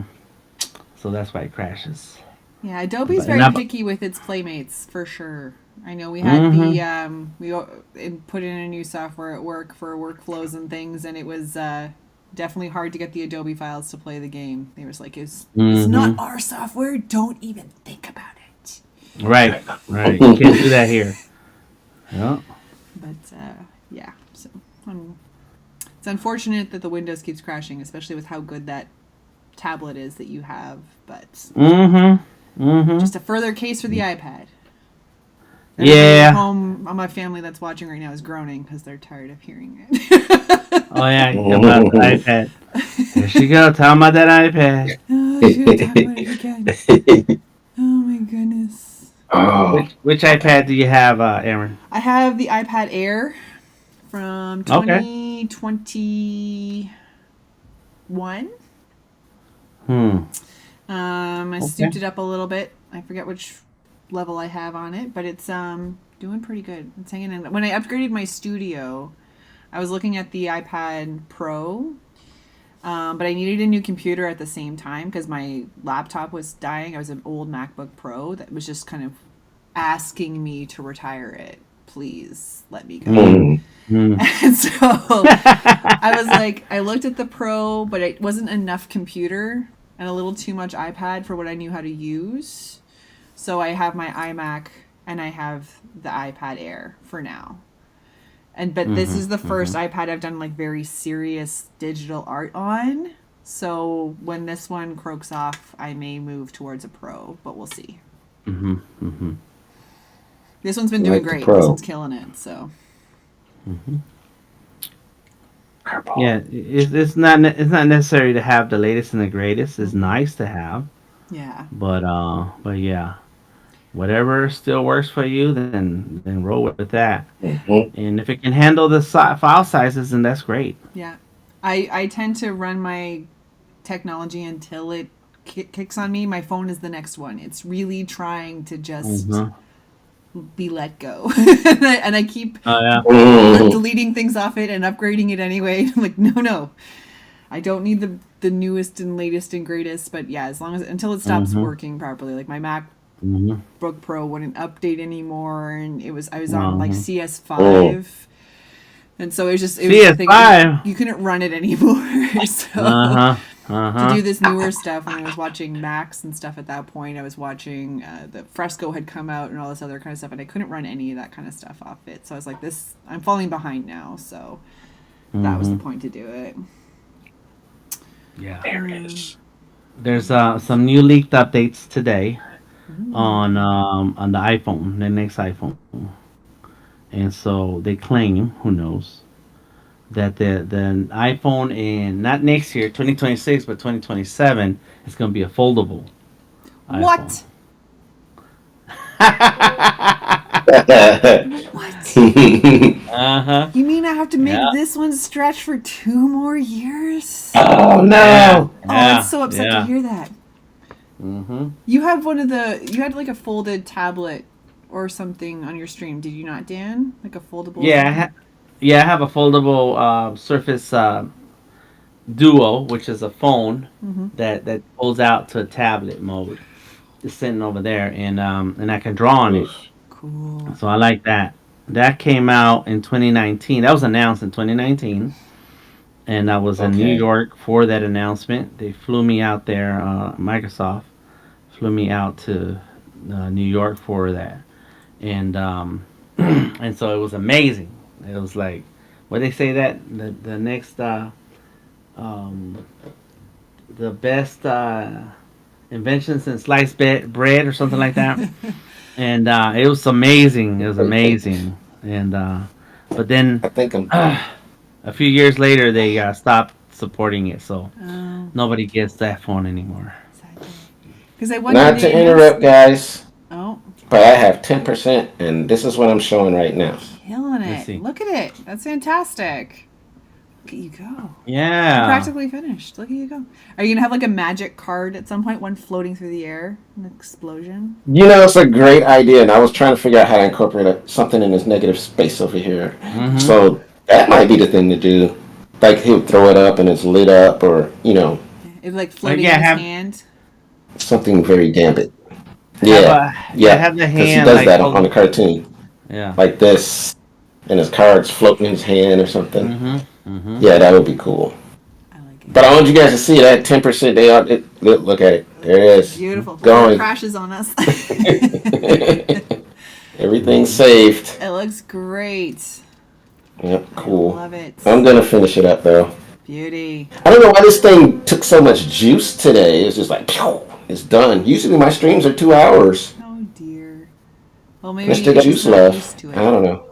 so that's why it crashes. Yeah, Adobe's But and very up. picky with its playmates for sure. I know we had the Hmm. put in a new software at work for workflows and things, and it was definitely hard to get the Adobe files to play the game. They was like, "It's not Hmm. our software. Don't even think about it." Right, right. You can't do that here. Yeah. But yeah, so um, it's unfortunate that the Windows keeps crashing, especially with how good that tablet is that you have. But Hmm. Hmm. just a further case for the iPad. Everybody at Yeah. home, my family that's watching right now is groaning because they're tired of hearing it. Oh yeah, about the iPad. Here she go. Talking about that iPad. Oh, she would talk about it again. Oh my goodness. Oh, Which iPad do you have, Aaron? I have the iPad Air from Okay. 2021. Hmm. I Okay. souped it up a little bit. I forget which level I have on it, but it's doing pretty good. It's hanging in. When I upgraded my studio, I was looking at the iPad Pro, but I needed a new computer at the same time because my laptop was dying. I was an old MacBook Pro that was just kind of asking me to retire it. Please let me go. Hmm. mm, Hmm. And so I was like, I looked at the Pro, but it wasn't enough computer and a little too much iPad for what I knew how to use. So I have my iMac and I have the iPad Air for now. And but this Hmm. is the first Hmm. iPad I've done like very serious digital art on. So when this one croaks off, I may move towards a Pro, but we'll see. Hmm. Hmm. This one's been doing like the great. This pro. one's killing it. So Yeah, it's not necessary to have the latest and the greatest. It's nice to have, yeah, but yeah, whatever still works for you, then roll with that. Mhm. And if it can handle the file sizes, then that's great. yeah. I tend to run my technology until it kicks on me. My phone is the next one. It's really trying to just Hmm. be let go, and I keep Oh yeah. Mm. deleting things off it and upgrading it anyway. I'm like, no, no, I don't need the newest and latest and greatest. But yeah, as long as until it stops Hmm. working properly, like my Hmm. MacBook Pro wouldn't update anymore, and I was on like Hmm. CS Mm. 5. And so it was the thing CS5. you couldn't run it anymore. Uh So huh. Uh to do huh. this newer stuff, when I was watching Max and stuff at that point, I was watching the Fresco had come out and all this other kind of stuff, and I couldn't run any of that kind of stuff off it. So I was like, this, I'm falling behind now. So that was the Hmm. point to do it. Yeah. There it is. There's some new leaked updates today Ooh. on the iPhone, the next iPhone, and so they claim, who knows, that the iPhone in not next year, 2026, but 2027 is going to be a foldable iPhone. What? What? Uh-huh. You mean I have to make Yeah. this one stretch for 2 more years? Oh Yeah. no. Oh, I'm Yeah. so upset to Yeah. hear that. Mm-hmm. You have you had like a folded tablet or something on your stream, did you not, Dan? Like a foldable Yeah, thing? yeah. I have a foldable Surface Duo, which is a phone Mm-hmm. that pulls out to tablet mode. It's sitting over there, and I can draw on it. Oof. Cool. So I like that. That came out in 2019. That was announced in 2019, and I was in New Okay. York for that announcement. They flew me out there. Microsoft flew me out to New York for that, and and so it was amazing. It was like, what they say that the next um, the best invention since sliced bread or something like that. And it was amazing. It was amazing. And but then I think I'm. a few years later, they stopped supporting it, so Oh, nobody gets that phone anymore. sadly. Because I wonder Not the to interrupt, announcement. guys, Oh, but I have 10%, and this is what I'm showing right now. killing Let's it. see. Look at it. That's fantastic. Look at you go. You're Yeah. practically finished. Look at you go. Are you going to have like a magic card at some point, one floating through the air? An explosion? It's a great idea, and I was trying to figure out how to incorporate something in this negative space over here. Mm-hmm. So that might be the thing to do. Like he'll throw it up and it's lit up, or It's like floating in Yeah, his have hand. something very Gambit. have Yeah, a yeah yeah, have the because he hand does like that on hold. the cartoon, Yeah. like this, and his cards floating in his hand or something. Mm-hmm. Mm-hmm. Yeah, that would be cool. I like it. But I want you guys to see that 10%. They are. Look at it. There it is. Beautiful. Before it Going. crashes on us. Everything's Mm-hmm. saved. It looks great. Yep, I cool. love it. I'm gonna finish it up though. Beauty. I don't know why this thing took so much juice today. It's just like, pew, it's done. Usually my streams are 2 hours. Oh dear. Well, maybe Mr. you're just Juice not left. used to I it. don't know.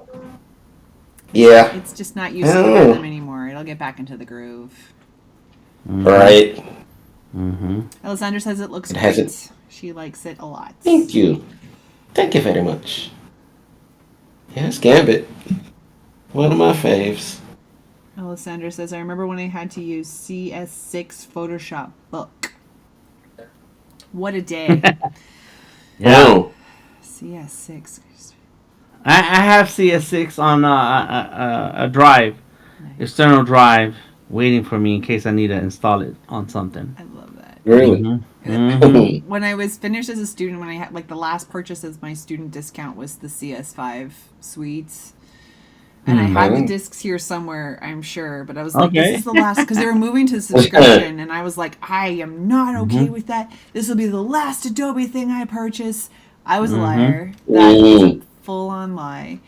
Yeah, It's just not I used to the don't rhythm know. anymore. It'll get back into the groove. Mm-hmm. Right. Mm-hmm. Alessandra says it looks It hasn't. great. She likes it a lot. Thank you. Thank you very much. Yes, Gambit. One of my faves. Alessandra says, I remember when I had to use CS6 Photoshop book. What a day. Yeah. Oh, CS6. I have CS6 on a drive, Nice. external drive, waiting for me in case I need to install it on something. I love that. really? Mm-hmm. Mm-hmm. When I was finished as a student, when I had like the last purchase as my student discount was the CS5 suites. And I have the Mhm. discs here somewhere, I'm sure, but I was like, Okay. this is the last, because they were moving to subscription, and I was like, I am not okay Mm-hmm. with that. This will be the last Adobe thing I purchase. I was a Mm-hmm. liar. That is a Mm. full on lie.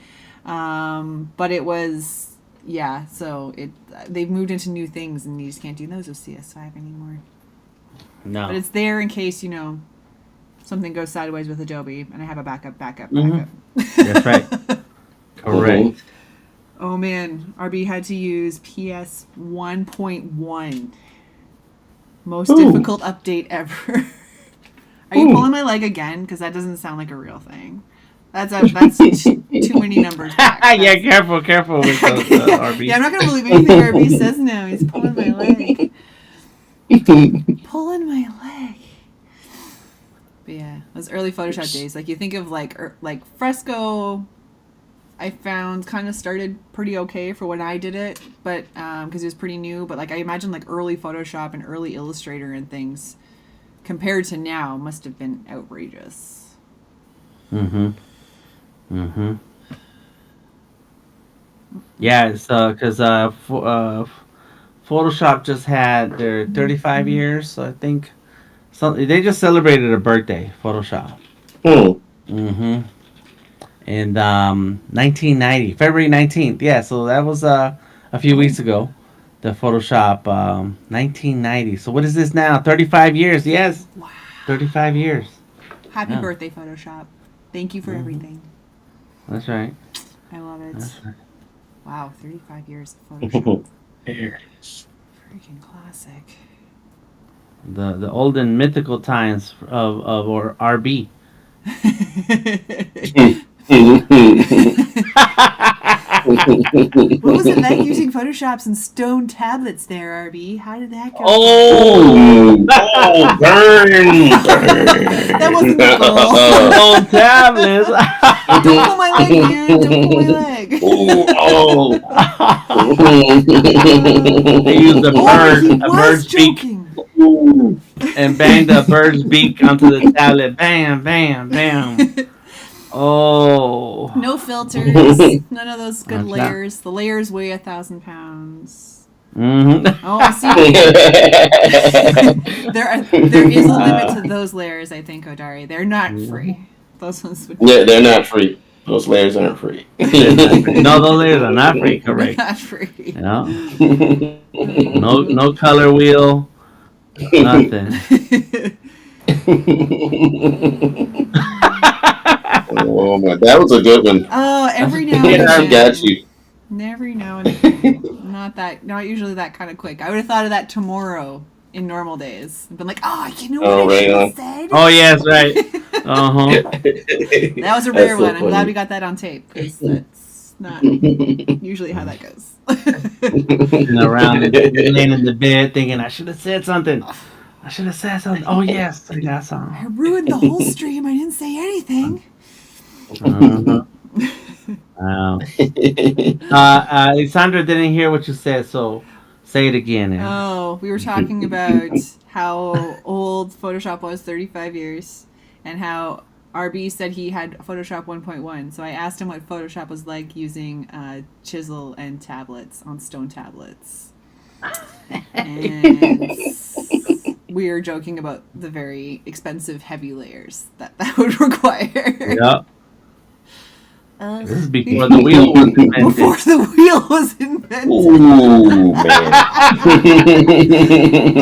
But it was, yeah, so they've moved into new things, and you just can't do those with CS5 anymore. No. But it's there in case, something goes sideways with Adobe, and I have a backup. Mhm. That's right. Correct. Oh man, RB had to use PS 1.1. Most Ooh. difficult update ever. Are you Ooh. pulling my leg again? Because that doesn't sound like a real thing. That's too many numbers back. Yeah, That's- careful with those RB. yeah, I'm not gonna believe anything RB says now. He's pulling my leg. Pulling my leg. But yeah, those early Photoshop days. Like you think of like Fresco. I found kind of started pretty okay for when I did it, but because it was pretty new. But like I imagine like early Photoshop and early Illustrator and things compared to now must have been outrageous. Mm-hmm. Mm-hmm. Yeah, it's because Photoshop just had their 35 years, so I think they just celebrated a birthday, Photoshop. Mm. Mm-hmm. And 1990, February 19th. Yeah, so that was a few weeks ago. The Photoshop 1990. So what is this now? 35 years. Yes, Wow. 35 years. Happy Yeah. birthday, Photoshop. Thank you for everything. That's right. I love it. That's right. Wow, 35 years of Photoshop. Years. Freaking classic. The olden mythical times of or RB. What was it like using Photoshops and stone tablets there, RB? How did that go? Oh, burn. That wasn't the goal. stone tablets. Don't pull my leg, man. Don't pull my leg. They used He a was bird's beak, joking. and banged the bird's beak onto the tablet. Bam, bam, bam. Oh. No filters. None of those good That's not- layers. The layers weigh 1,000 pounds. Mhm. Oh, I see. There is a limit to those layers, I think, Odari. They're not free. Those ones would Yeah, they're not free. Those layers aren't free. No, those layers are not free. They're Correct. not free. No, no color wheel. Nothing. Oh my, that was a good one. Oh, every now and Yeah, I then. got you. Every now and then. Not usually that kind of quick. I would have thought of that tomorrow in normal days. I've been like, oh, you know what Oh, I should right have on. said? Oh yes, right. Uh huh. That was a rare one. I'm glad we got that on tape because that's not usually how that goes. And around and laying in the bed thinking I should have said something. I should have said something. Oh yes, I got I something. ruined the whole stream. I didn't say anything. Uh-huh. Wow. Alexandra didn't hear what you said, so say it again. Oh, we were talking about how old Photoshop was, 35 years, and how RB said he had Photoshop 1.1. So I asked him what Photoshop was like using chisel and tablets on stone tablets. And we were joking about the very expensive, heavy layers that would require. Yep. This is before the wheel was invented. Before the wheel was invented. Ooh, man.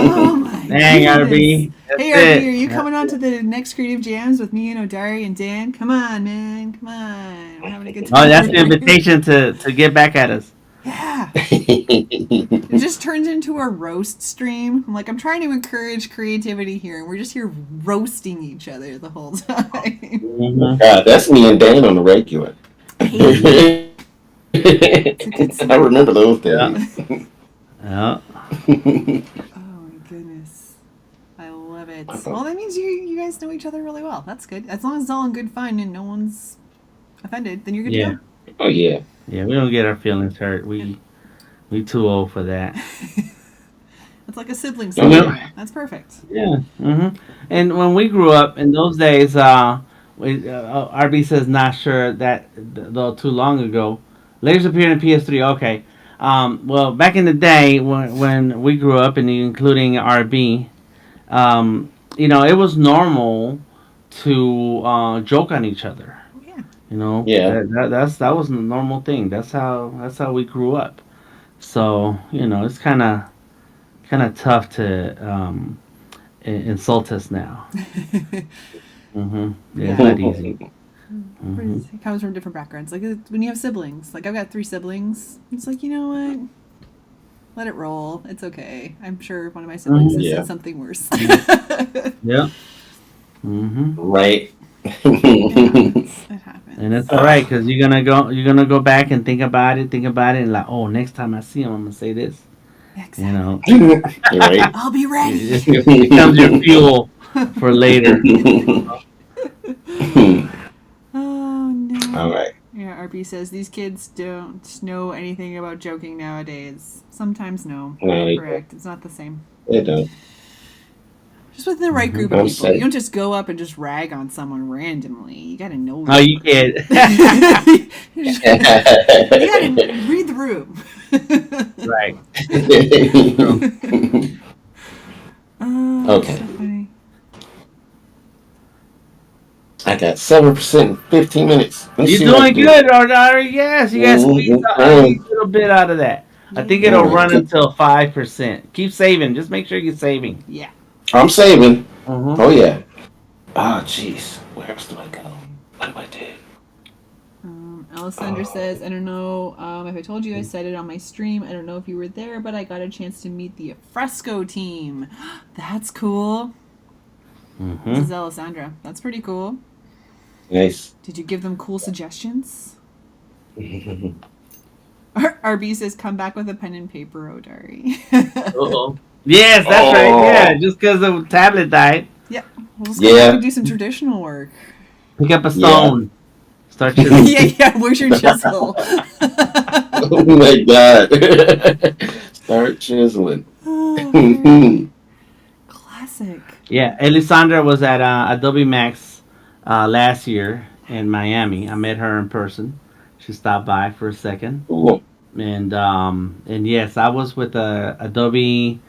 Oh my Dang, goodness. RB. That's Hey it. RB, are you coming on to the next Creative Jams with me and Odari and Dan? Come on, man. Come on. We're having a good time. Oh, that's the invitation to get back at us. Yeah. It just turns into a roast stream. I'm trying to encourage creativity here, and we're just here roasting each other the whole time. Mm-hmm. God, that's me and Dan on the regular. Hey, I remember those days. Yeah. oh my goodness. I love it. Well, that means you guys know each other really well. That's good. As long as it's all in good fun and no one's offended, then you're good Yeah. to go. Oh yeah. Yeah, we don't get our feelings hurt. We too old for that. It's like a sibling Oh, scenario. yeah. That's perfect. Yeah. Mm-hmm. And when we grew up in those days, RB says not sure that though too long ago. Layers appeared in PS3. Okay. Well, back in the day when we grew up, and including RB, it was normal to joke on each other. Yeah. Yeah. That was a normal thing. That's how we grew up. So it's kind of tough to insult us now. Mm-hmm. Yeah, it's not easy. Mm-hmm. It comes from different backgrounds. Like when you have siblings. Like I've got 3 siblings. It's like, you know what? Let it roll. It's okay. I'm sure one of my siblings has Yeah. said something worse. Yeah. Mm-hmm. Right. It happens. And that's all right because you're gonna go back and think about it, and like, oh, next time I see him, I'm gonna say this. Exactly. Right. I'll be ready. It becomes your fuel for later. Oh no. All right. Yeah, RB says these kids don't know anything about joking nowadays. Sometimes no. Right. Correct. It's not the same. They don't. Just within the right group I'm of people. saying. You don't just go up and just rag on someone randomly. You gotta know. Oh, you can't. You gotta read the room. Right. Oh, Okay. so funny. I got 7% in 15 minutes. Let's You're see what I doing can do. good, Odari. Yes, you guys squeeze a little bit out of that. I think it'll run until 5%. Keep saving. Just make sure you're saving. Yeah. I'm saving. Mm-hmm. Oh yeah. Oh jeez. Where else do I go? What do I do? Alessandra says, I don't know if I told you I said it on my stream. I don't know if you were there, but I got a chance to meet the Fresco team. That's cool. Mm-hmm. This is Alessandra. That's pretty cool. Nice. Did you give them cool suggestions? RB says, "Come back with a pen and paper, Odari." Uh-oh. Yes, that's right. Yeah, Oh, just because the tablet died, Yeah, we'll just come back and yeah, do some traditional work. pick up a yeah. stone, start chiseling. Yeah, yeah. Where's your chisel? Oh my God. Start chiseling. Oh man, Oh classic. Yeah, Elisandra was at Adobe Max last year in Miami. I met her in person. She stopped by for a second, and yes, I was with Adobe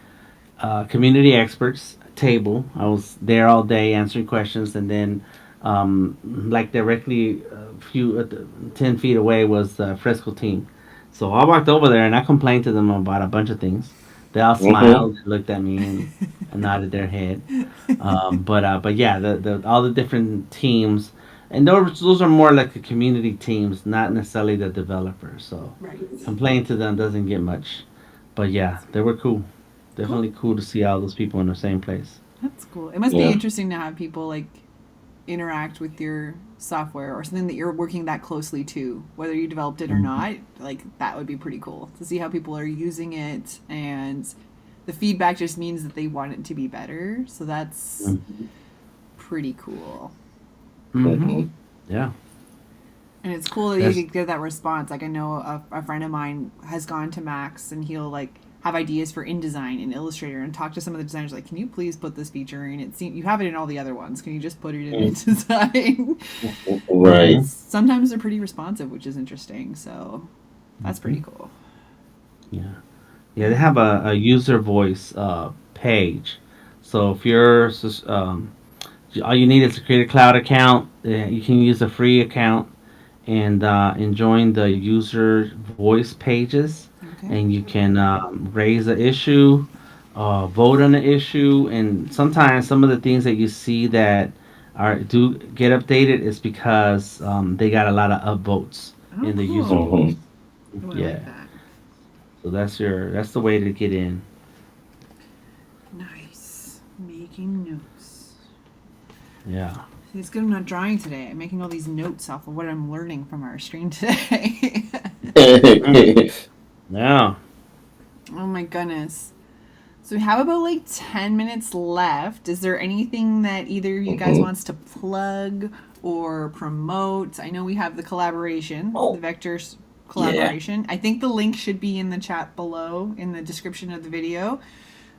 community experts table. I was there all day answering questions, and then like directly a few 10 feet away was the Fresco team. So I walked over there and I complained to them about a bunch of things. They all smiled, looked at me, and nodded their head. But yeah, the all the different teams, and those are more like the community teams, not necessarily the developers. So Right. complaining to them doesn't get much. But yeah, they were cool. Cool. Definitely cool to see all those people in the same place. That's cool. It must be yeah. interesting to have people like interact with your software or something that you're working that closely to, whether you developed it or Mhm. not. Like that would be pretty cool to see how people are using it, and the feedback just means that they want it to be better. So that's pretty cool. Mhm. Mhm. Yeah. And it's cool that you That's could get that response. Like I know a friend of mine has gone to Max and he'll like have ideas for InDesign and Illustrator and talk to some of the designers like, can you please put this feature in? It seems you have it in all the other ones. Can you just put it in InDesign? And Right. mhm. sometimes they're pretty responsive, which is interesting. So that's pretty Mhm. cool. Yeah. Yeah. They have a user voice page. So if you're all you need is to create a cloud account. You can use a free account and join the user voice pages, Okay. and you can raise an issue, vote on the issue, and sometimes some of the things that you see that are do get updated is because they got a lot of upvotes Oh, in the user cool. voice. Mhm. Oh, I Yeah, like that. so that's the way to get in. Nice. Making notes. Yeah. It's good I'm not drawing today. I'm making all these notes off of what I'm learning from our stream today. Mm. Yeah. Oh my goodness. So we have about like 10 minutes left. Is there anything that either of you guys Mhm. wants to plug or promote? I know we have the collaboration, the Oh, Vectors yeah. collaboration. I think the link should be in the chat below in the description of the video.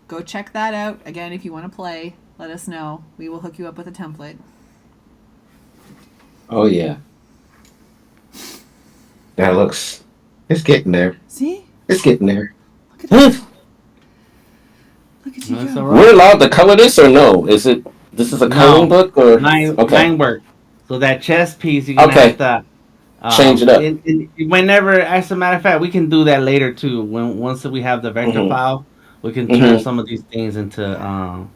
Go check that out. Again, if you want to play, let us know. We will hook you up with a template. Oh, yeah. That looks, it's getting there. See? It's getting there. Look at We're us. Look at you That's all go. right. allowed to color this or no? This is a coloring No, book or? Okay. line work. So that chess piece, you're gonna have Okay. to Change it up. whenever, as a matter of fact, we can do that later too. When once we have the vector Hmm. file, we can turn Hmm. some of these things into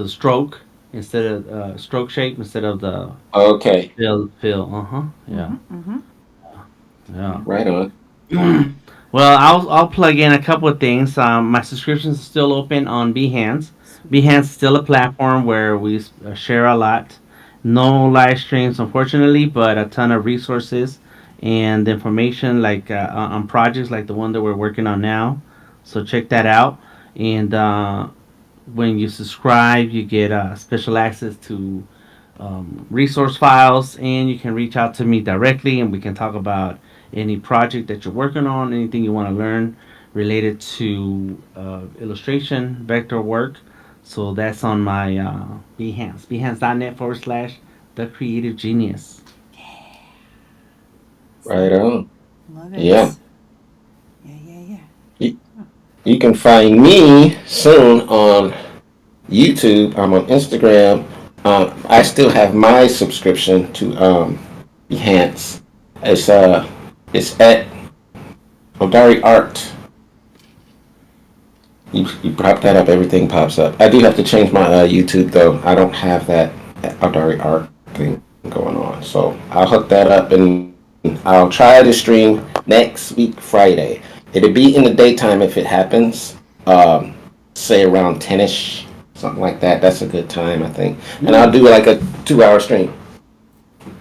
stroke instead of stroke shape instead of the Okay. fill. Uh huh. Yeah. Mm-hmm, mm-hmm. Yeah. Right on. Well, I'll plug in a couple of things. My subscriptions are still open on Behance. Sweet. Behance is still a platform where we share a lot. No live streams, unfortunately, but a ton of resources and information like on projects like the one that we're working on now. So check that out. And when you subscribe, you get special access to resource files, and you can reach out to me directly, and we can talk about any project that you're working on, anything you want to learn related to illustration, vector work. So that's on my Behance, behance.net/, the creative genius. Right See? on. Love Yeah. it. Yeah, yeah, yeah. You, you can find me soon on YouTube. I'm on Instagram. I still have my subscription to Behance. It's uh it's at Odari Art. You prop that up, everything pops up. I do have to change my YouTube though. I don't have that Odari Art thing going on, so I'll hook that up and I'll try to stream next week Friday. It'll be in the daytime if it happens. Um, say around 10ish, something like that. That's a good time, I think. And I'll Yeah. do like a 2 hour stream.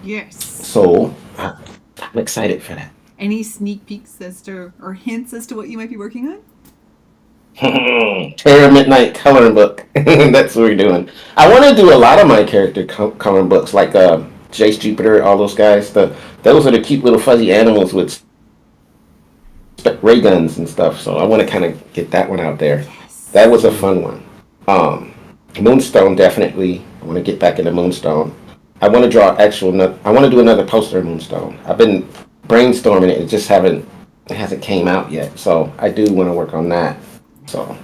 Yes. So I'm excited for that. Any sneak peeks as to or hints as to what you might be working on? Terror Midnight coloring book. That's what we're doing. I want to do a lot of my character coloring books, like Jace Jupiter, all those guys. Those are the cute little fuzzy animals with ray guns and stuff. So I want to kind of get that one out there. That was a fun one. Moonstone, definitely. I want to get back into Moonstone. I want to draw actual. I want to do another poster of Moonstone. I've been brainstorming it. It just haven't. It hasn't came out yet. So I do want to work on that. So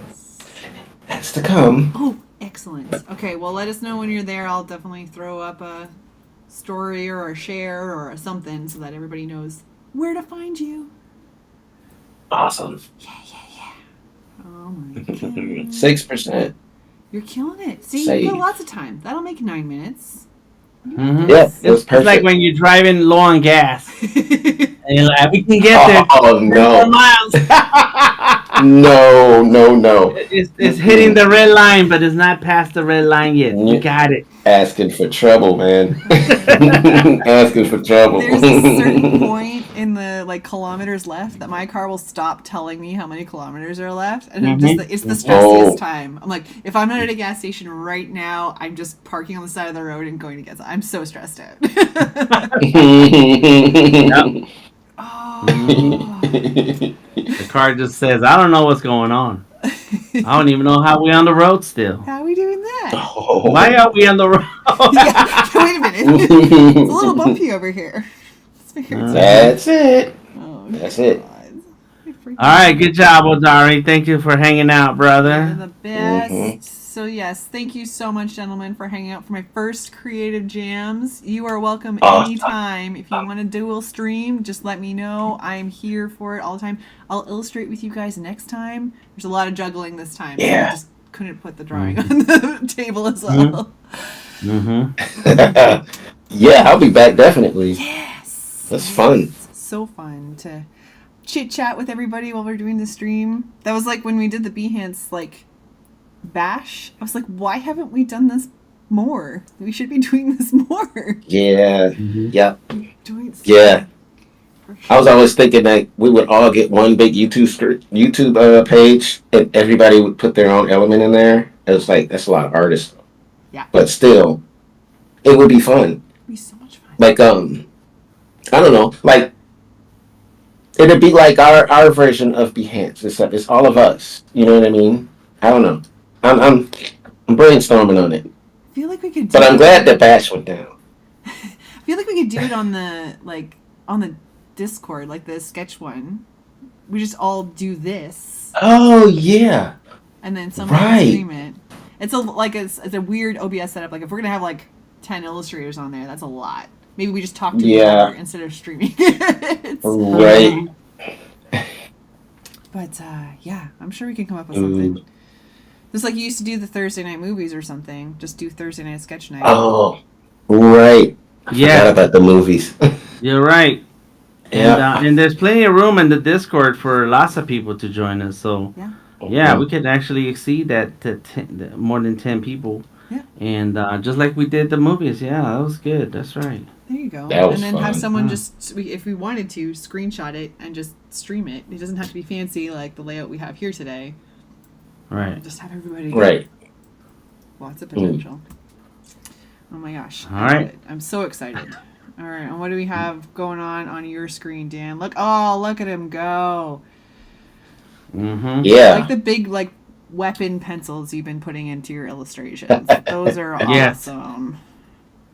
that's to come. Oh, excellent. Okay, well, let us know when you're there. I'll definitely throw up a story or a share or something so that everybody knows where to find you. Awesome. Yeah. Oh my god. 6%. You're killing it. See, Save. you've got lots of time. That'll make 9 minutes. Mm-hmm. Yep, it was It's perfect. like when you're driving low on gas. And you're like, we can get there. Oh 4 no. miles. No. It's hitting the red line, but it's not past the red line yet. You got it. Asking for trouble, man. Asking for trouble. There's a certain point in the kilometers left that my car will stop telling me how many kilometers are left, and it's the stressiest time. I'm like, if I'm not at a gas station right now, I'm just parking on the side of the road and going to get. I'm so stressed out. Yep. Oh. The car just says, I don't know what's going on. I don't even know how we on the road still. How are we doing that? Oh. Why are we on the road? Yeah, wait a minute. It's a little bumpy over here. That's it. Oh, That's it. All right, good job, Odari. Thank you for hanging out, You're brother. the best. Mhm. So yes, thank you so much, gentlemen, for hanging out for my first creative jams. You are welcome Awesome. anytime. If you want a dual stream, just let me know. I'm here for it all the time. I'll illustrate with you guys next time. There's a lot of juggling this time. So I Yeah. just couldn't put the drawing on the table as well. Mm-hmm. Yeah, I'll be back definitely. Yes. That's fun. It's so fun to chit chat with everybody while we're doing the stream. That was like when we did the Behance bash. I was like, why haven't we done this more? We should be doing this more. Yeah. Mhm. Yep. Doing Yeah. for sure. I was always thinking that we would all get one big YouTube page, and everybody would put their own element in there. It was like that's a lot of artists. Yeah. But still, it would be fun. It'd be so much fun. Like I don't know, like it'd be like our version of Behance. It's all of us. You know what I mean? I don't know. I'm brainstorming on it, I feel like we could do but I'm it- glad the bash went down. I feel like we could do it on the on the Discord, like the sketch one. We just all do this, Oh yeah, and then someone Right. stream it. It's a weird OBS setup. Like if we're gonna have 10 illustrators on there, that's a lot. Maybe we just talk to each Yeah. other instead of streaming it. right. But yeah, I'm sure we can come up with something. Just like you used to do the Thursday night movies or something. Just do Thursday night sketch night. Oh, right. I forgot Yeah, about the movies. you're right. Yeah. And there's plenty of room in the Discord for lots of people to join us. So yeah, we could actually exceed that to more than 10 people. Yeah. And just like we did the movies, yeah, that was good. That's right. There you go. That was And then have fun. someone Yeah. if we wanted to, screenshot it and just stream it. It doesn't have to be fancy like the layout we have here today. Right. Just have everybody. Right. Lots of potential. Oh my gosh. All right. I'm so excited. All right. And what do we have going on your screen, Dan? Look at him go. Mm-hmm. Yeah. Like the big weapon pencils you've been putting into your illustrations. Those are Yes. awesome.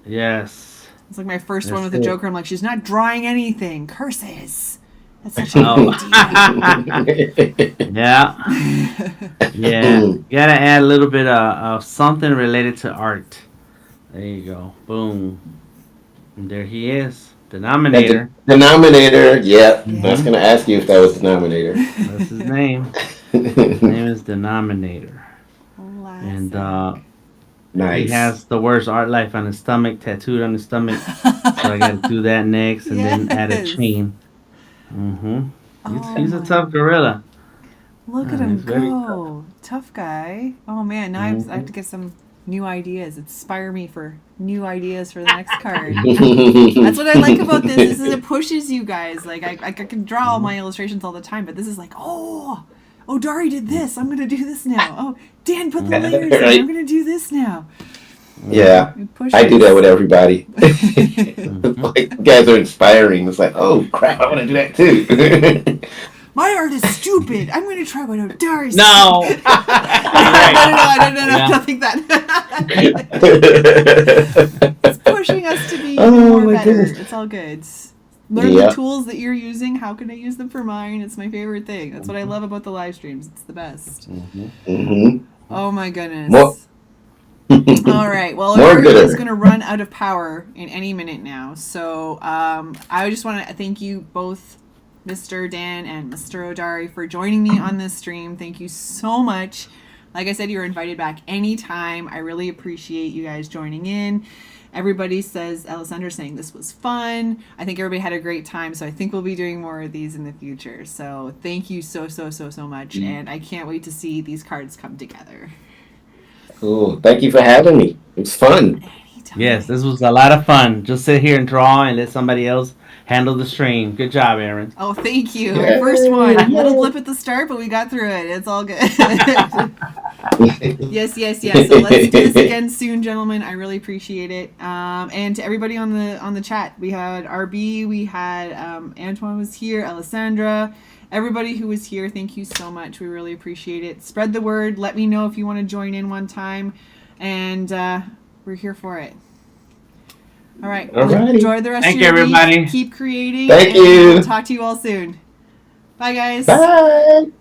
Yes. It's like my first That's one with the it. Joker. I'm like, she's not drawing anything. Curses. That's such a Oh. good idea. Yeah. Yeah. Gotta add a little bit of something related to art. There you go. Boom. And there he is. Denominator. Denominator. Yep. Yeah. I was gonna ask you if that was denominator. That's his name. His name is Denominator. And Nice. he has the worst art life on his stomach, tattooed on his stomach. So I gotta do that next and then add a Yes. chain. Mm-hmm. Oh He's a my- tough gorilla. Look at Yeah, him he's very go. Tough guy. Oh man, now I have to get some new ideas. Inspire me for new ideas for the next card. That's what I like about this. This is it pushes you guys. Like I can draw all my illustrations all the time, but this is like, oh, Odari did this. I'm gonna do this now. Oh, Dan put the layers in. I'm gonna do this now. Yeah, I do that with everybody. Like, you guys are inspiring. It's like, oh crap, I want to do that too. My art is stupid. I'm going to try what Odari's. No. No, I don't think that. It's pushing us to be more better. Goodness. It's all good. Learn the tools that you're using. How can I use them for mine? It's my favorite thing. That's what I love about the live streams. It's the best. Oh my goodness. All right. Well, Odari is going to run out of power in any minute now. So I just want to thank you both, Mr. Dan and Mr. Odari, for joining me on this stream. Thank you so much. Like I said, you're invited back anytime. I really appreciate you guys joining in. Everybody says, Alessandra's saying this was fun. I think everybody had a great time, so I think we'll be doing more of these in the future. So thank you so much, and I can't wait to see these cards come together. Cool. Thank you for having me. It was fun. Anytime. Yes, this was a lot of fun. Just sit here and draw and let somebody else handle the stream. Good job, Aaron. Oh, thank you. Our first one. A little blip at the start, but we got through it. It's all good. Yes. So let's do this again soon, gentlemen. I really appreciate it. And to everybody on the chat, we had RB, we had Antoine was here, Alessandra, everybody who was here. Thank you so much. We really appreciate it. Spread the word. Let me know if you want to join in one time, and we're here for it. All right. Enjoy the rest of your everybody. week. Keep creating. Thank you. We'll talk to you all soon. Bye, guys. Bye.